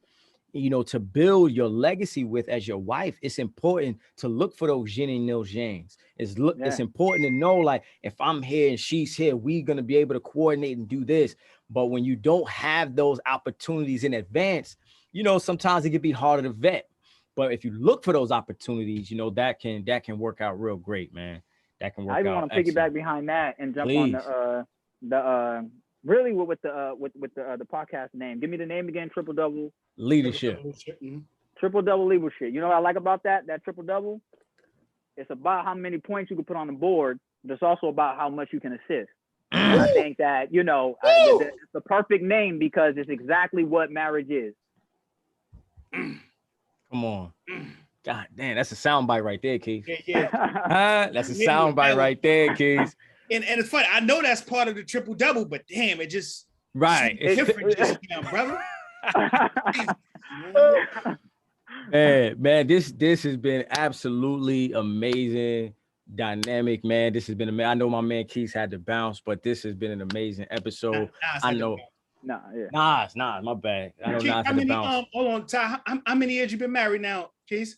you know, to build your legacy with as your wife, it's important to look for those yin and those yangs. It's important to know, like, if I'm here and she's here, we're going to be able to coordinate and do this. But when you don't have those opportunities in advance, you know, sometimes it can be harder to vet. But if you look for those opportunities, you know, that can work out real great, man. That can work out. I even want to piggyback behind that and jump on the really with the podcast name. Give me the name again. Triple double leadership. Triple double leadership. You know what I like about that? That triple double. It's about how many points you can put on the board, but it's also about how much you can assist. And I think that, you know, it's the perfect name because it's exactly what marriage is. Come on. God damn, that's a soundbite right there, Keith. That's a soundbite right there, Keith. And it's funny. I know that's part of the triple double, but damn, it just it's different just now, brother. man, this has been absolutely amazing, dynamic, man. This has been amazing. I know my man Keith had to bounce, but this has been an amazing episode. I know. Nas, my bad. I know Nas had to bounce. Hold on, Ty. How many years you been married now, Keith?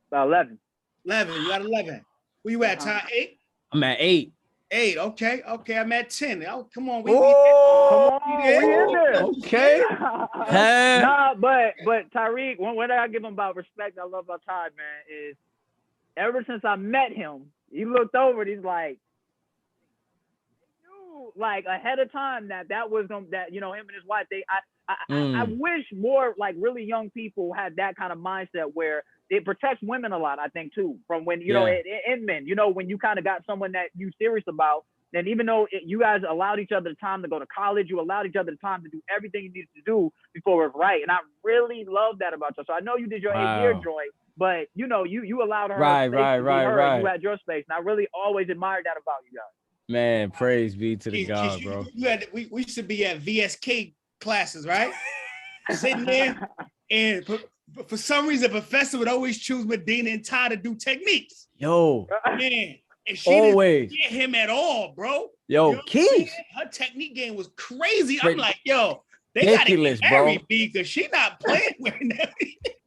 About 11. 11. You got 11. Where you at, Ty? 8? I'm at 8. 8. Okay. I'm at 10. Oh, come on. We in there. Okay. Nah, but Tyreek, one thing I give him about respect I love about Ty, man, is ever since I met him, he looked over and he's like, like ahead of time that was that, you know, him and his wife, I wish more like really young people had that kind of mindset where it protects women a lot, I think too, from when, you know, in men, you know, when you kind of got someone that you serious about, then even though you guys allowed each other the time to go to college, you allowed each other the time to do everything you needed to do before it was right. And I really love that about you. So I know you did your 8-year joint, but you know, you allowed her space to be her, and you had your space. And I really always admired that about you guys. Man, praise be to the God, bro. We should be at VSK classes, right? Sitting there, and for some reason, the professor would always choose Medina and Ty to do techniques. Yo, man, and she didn't get him at all, bro. Yo, you know Keith, her technique game was crazy. I'm like, yo, they gotta get married, because she not playing with that.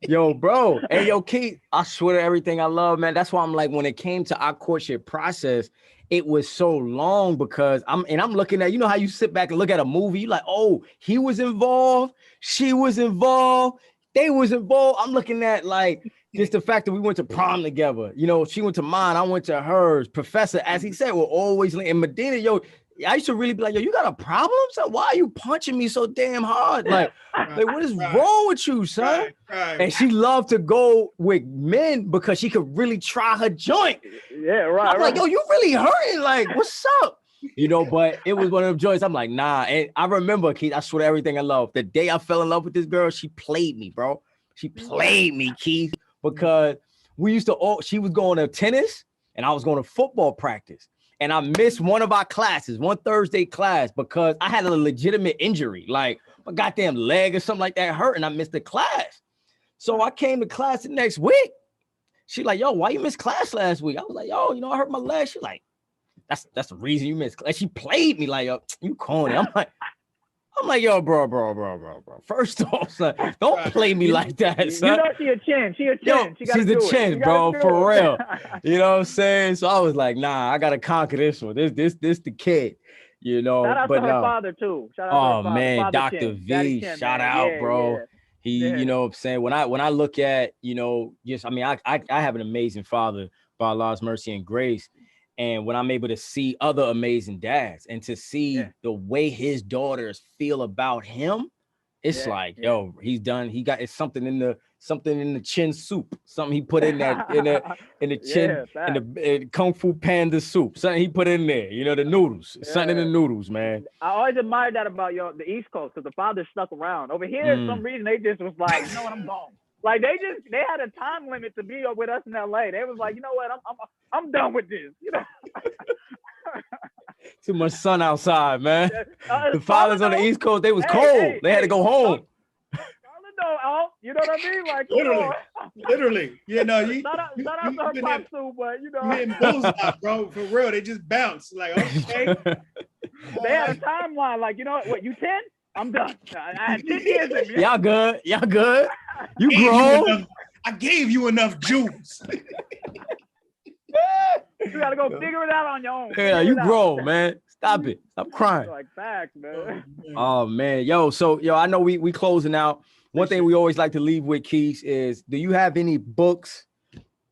Yo, bro, hey, yo, Keith, I swear to everything I love, man. That's why I'm like, when it came to our courtship process, it was so long because I'm looking at, you know how you sit back and look at a movie, you like, oh, he was involved, she was involved, they was involved. I'm looking at like just the fact that we went to prom together. You know, she went to mine, I went to hers. Professor, as he said, we're always in Medina. Yo, I used to really be like, yo, you got a problem? So why are you punching me so damn hard? Like what is wrong with you, son? And she loved to go with men because she could really try her joint. I'm like, yo, you really hurting? Like, what's up? You know, but it was one of them joints. I'm like, nah. And I remember, Keith, I swear to everything I love. The day I fell in love with this girl, she played me, bro. She played me, Keith, because she was going to tennis and I was going to football practice. and I missed one of our classes, one Thursday class, because I had a legitimate injury, like my goddamn leg or something like that hurt, and I missed the class. So I came to class the next week. She like, yo, why you missed class last week? I was like, yo, I hurt my leg. She like, that's the reason you missed class. She played me like, yo, you corny. I'm like, yo, bro. First off, son, don't play me like that, son. You know she a chin. Yo, she's a chin, bro, for real. You know what I'm saying? So I was like, nah, I gotta conquer this one. This the kid, Shout out to her father too. Shout out to her father. Man, Father Dr. Chin. V, Chin, shout man. out, bro. He, you know what I'm saying? When I look at, I have an amazing father by Allah's mercy and grace. And when I'm able to see other amazing dads and to see the way his daughters feel about him, it's like, yo, he's done. It's something in the chin soup. Something he put in that in the chin in the Kung Fu Panda soup. Something he put in there. The noodles. Something in the noodles, man. I always admired that about the East Coast, because the father stuck around. Over here, for some reason, they just was like, you know what, I'm gone. Like they had a time limit to be with us in LA. They was like, you know what, I'm done with this. Too much sun outside, man. The fathers on the East Coast, they was cold. They had to go home. You know what I mean? Like literally. Shout out to her pop too, but you hitting bullseye, bro. For real, they just bounce. Like, okay. They had a timeline. Like, you know what? You 10? I'm done. I had 10 years in me. Y'all good. You grown. I gave you enough juice. You gotta go figure it out on your own. Yeah, you grown, man. Stop it. Stop crying. Like facts, man. Oh man, I know we closing out. One thing we always like to leave with, Keith, is do you have any books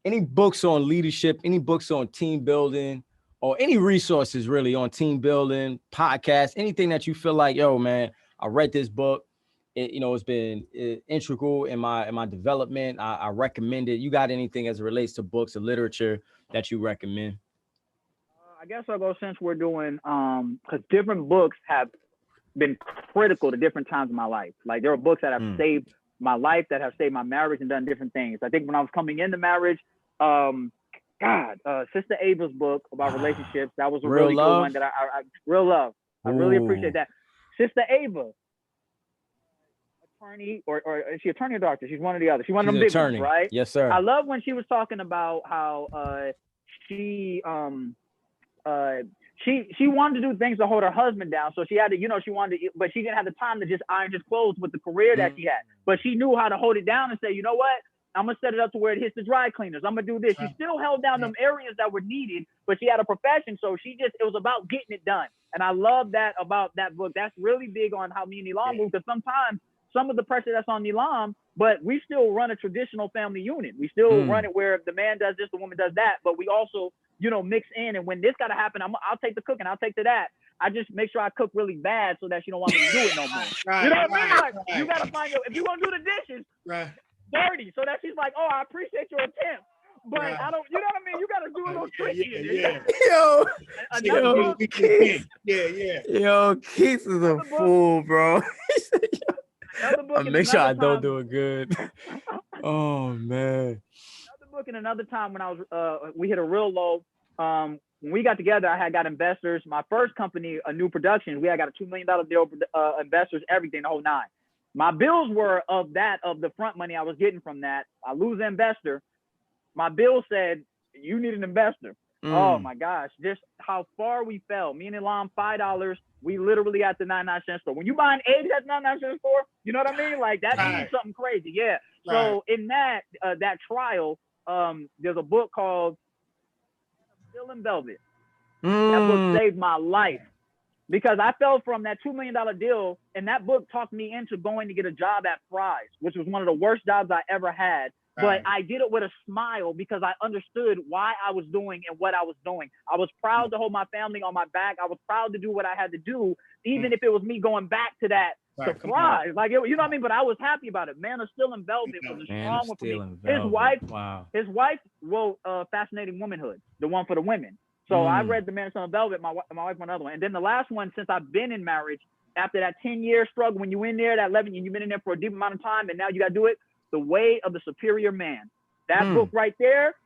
on leadership, any books on team building, or any resources really on team building, podcasts, anything that you feel like, yo, man, I read this book. It's been integral in my development. I recommend it. You got anything as it relates to books or literature that you recommend? I guess I'll go, since we're doing, because different books have been critical to different times in my life. Like there are books that have saved my life, that have saved my marriage and done different things. I think when I was coming into marriage, Sister Ava's book about relationships, that was a really good one that I Real Love. I really appreciate that. Sister Ava, attorney, or is she attorney or doctor? She's one or the other. She's one of them big ones, right? Yes, sir. I love when she was talking about how she wanted to do things to hold her husband down. So she had to, she wanted to, but she didn't have the time to just iron his clothes with the career that she had. But she knew how to hold it down and say, you know what? I'm going to set it up to where it hits the dry cleaners. I'm going to do this. She still held down them areas that were needed, but she had a profession. So it was about getting it done. And I love that about that book. That's really big on how me and Elam move, because sometimes some of the pressure that's on Elam, but we still run a traditional family unit. We still run it where the man does this, the woman does that, but we also, mix in. And when this got to happen, I'll take the cooking. I'll take to that. I just make sure I cook really bad so that she don't want me to do it no more. You know what I mean? Like, you got to find if you're going to do the dishes, dirty, so that she's like, oh, I appreciate your attempt, but I don't, you know what I mean? You got to do a little tricky. Yo, Keith is a fool, bro. I make sure I don't do it good. Oh man. Another book, and another time when I was we hit a real low. When we got together, I had got investors. My first company, a new production, we had got a $2 million deal, investors, everything, the whole nine. My bills were of the front money I was getting from that. I lose an investor. My bill said, you need an investor. Oh my gosh, just how far we fell. Me and Elam, $5. We literally at the 99-cent store. When you buying eggs at the 99-cent store, you know what I mean? Like that means something crazy. Yeah. So in that trial, there's a book called Still in Velvet. That book saved my life, because I fell from that $2 million deal, and that book talked me into going to get a job at Fry's, which was one of the worst jobs I ever had. But I did it with a smile because I understood why I was doing and what I was doing. I was proud to hold my family on my back. I was proud to do what I had to do, even if it was me going back to that surprise. Like, you know what I mean? But I was happy about it. Man of Still in Velvet was a strong one for me. His wife wrote Fascinating Womanhood, the one for the women. So I read The Man of Still in Velvet. My wife wrote another one. And then the last one, since I've been in marriage, after that 10-year struggle, when you in there, that 11, and you've been in there for a deep amount of time, and now you got to do it, The Way of the Superior Man. That book right there,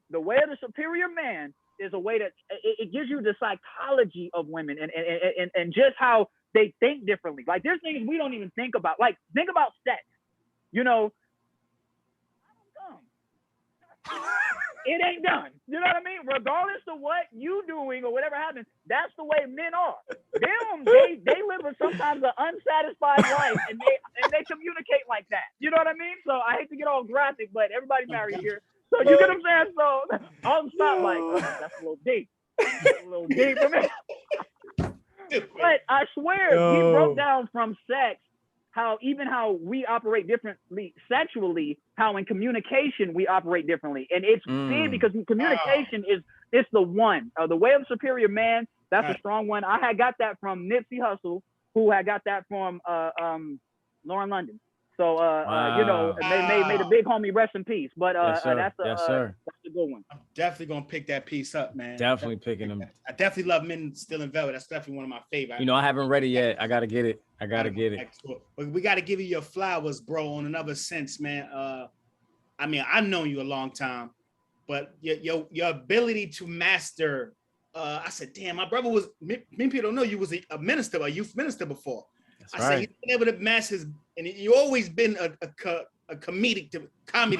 The Way of the Superior Man is a way that it gives you the psychology of women and just how they think differently. Like there's things we don't even think about. Like think about sex. You know, it ain't done. You know what I mean? Regardless of what you doing or whatever happens, that's the way men are. Them, they live with sometimes an unsatisfied life, and they communicate like that. You know what I mean? So I hate to get all graphic, but everybody married here. So you get what I'm saying? So I'll stop like, that's a little deep. That's a little deep for me. But I swear, he broke down from sex how we operate differently sexually, how in communication we operate differently. And it's big because communication it's the one. The way of the superior man, that's a strong one. I had got that from Nipsey Hussle, who had got that from Lauren London. So you know, may the big homie rest in peace. But that's a good one. I'm definitely gonna pick that piece up, man. Definitely picking them. I definitely love Men Still in Velvet. That's definitely one of my favorites. You know, I haven't read it yet. I gotta get it. But we gotta give you your flowers, bro, on another sense, man. I mean, I've known you a long time, but your ability to master. I said, damn, my brother was. Many people don't know you was a minister, a youth minister before. That's I right. said he's been able to master his, and you always been a comedy to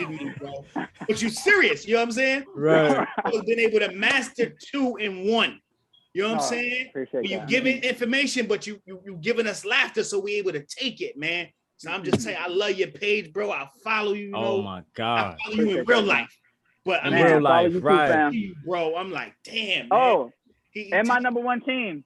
me, bro. But you serious, you know what I'm saying? Right. You've been able to master 2 in 1. You know what I'm saying? You giving information, but you giving us laughter, so we able to take it, man. So I'm just saying, I love your page, bro. I follow you. Oh my God. I follow you in real life. But in real life, right? Too, bro, I'm like, damn. Man. Oh, and my number one team,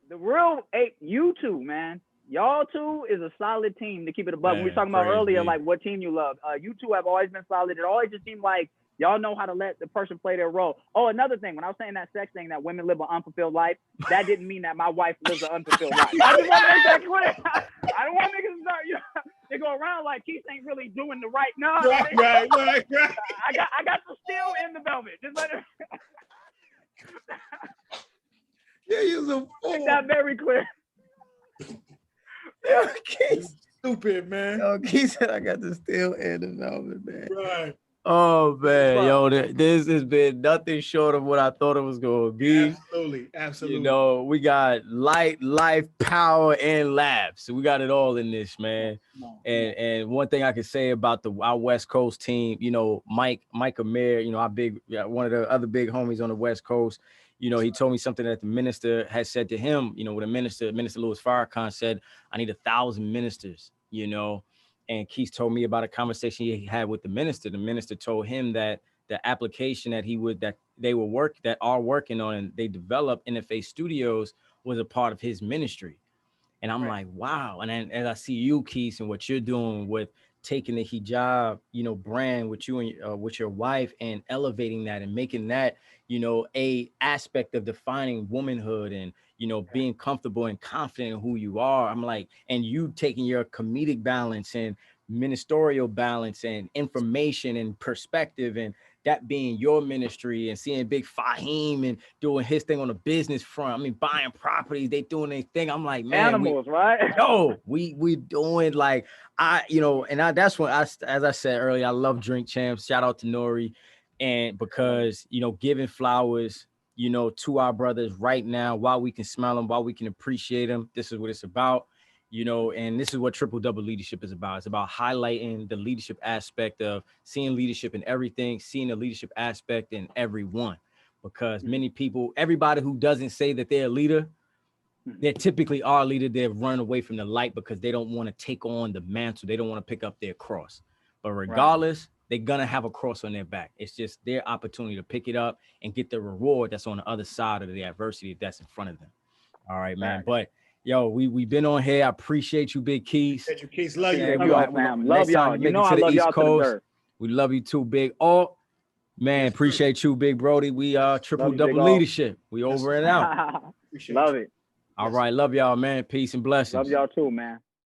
the real 8, you two, man. Y'all two is a solid team to keep it above. We were talking about earlier, like what team you love. You two have always been solid. It always just seemed like y'all know how to let the person play their role. Oh, another thing, when I was saying that sex thing, that women live an unfulfilled life, that didn't mean that my wife lives an unfulfilled life. I just want to make that clear. I don't want niggas to start, they go around like Keith ain't really doing the right. No, right. I got the steel in the velvet. Just let it. Yeah, you're a fool. Make that very clear. Keith, stupid, man. Yo, Keith said I got the steel in the velvet, man. Right. Oh man, yo, this has been nothing short of what I thought it was going to be. Absolutely. You know, we got light, life, power, and laughs. So we got it all in this, man. And one thing I can say about our West Coast team, you know, Mike Amir, you know, one of the other big homies on the West Coast. You know, he told me something that the minister had said to him. You know, what Minister Louis Farrakhan said, "I need 1,000 ministers." You know. And Keith told me about a conversation he had with the minister. The minister told him that the application that they are working on and they developed NFA Studios was a part of his ministry. And I'm like, wow. And then as I see you, Keith, and what you're doing with taking the hijab, you know, brand with you and with your wife and elevating that and making that, you know, a aspect of defining womanhood and, you know, being comfortable and confident in who you are. I'm like, and you taking your comedic balance and ministerial balance and information and perspective and that being your ministry and seeing Big Fahim and doing his thing on the business front. I mean, buying properties, they doing their thing. I'm like, man, animals, right? Yo, we doing like, that's when as I said earlier, I love Drink Champs. Shout out to Nori. And because, you know, giving flowers, you know, to our brothers right now, while we can smell them, while we can appreciate them, this is what it's about. You know, and this is what Triple Double Leadership is about. It's about highlighting the leadership aspect of seeing leadership in everything, seeing the leadership aspect in everyone. Because many people, everybody who doesn't say that they're a leader, they're typically our leader. They've run away from the light because they don't want to take on the mantle. They don't want to pick up their cross. But regardless, they're going to have a cross on their back. It's just their opportunity to pick it up and get the reward that's on the other side of the adversity that's in front of them. All right, man. But yo, we've been on here. I appreciate you, Big Keys. Love you. Love y'all. You know I love y'all to the dirt. We love you too, Big. Oh, man, appreciate you, Big Brody. We Triple Double Leadership. We over and out. Love it. All right, love y'all, man. Peace and blessings. Love y'all too, man.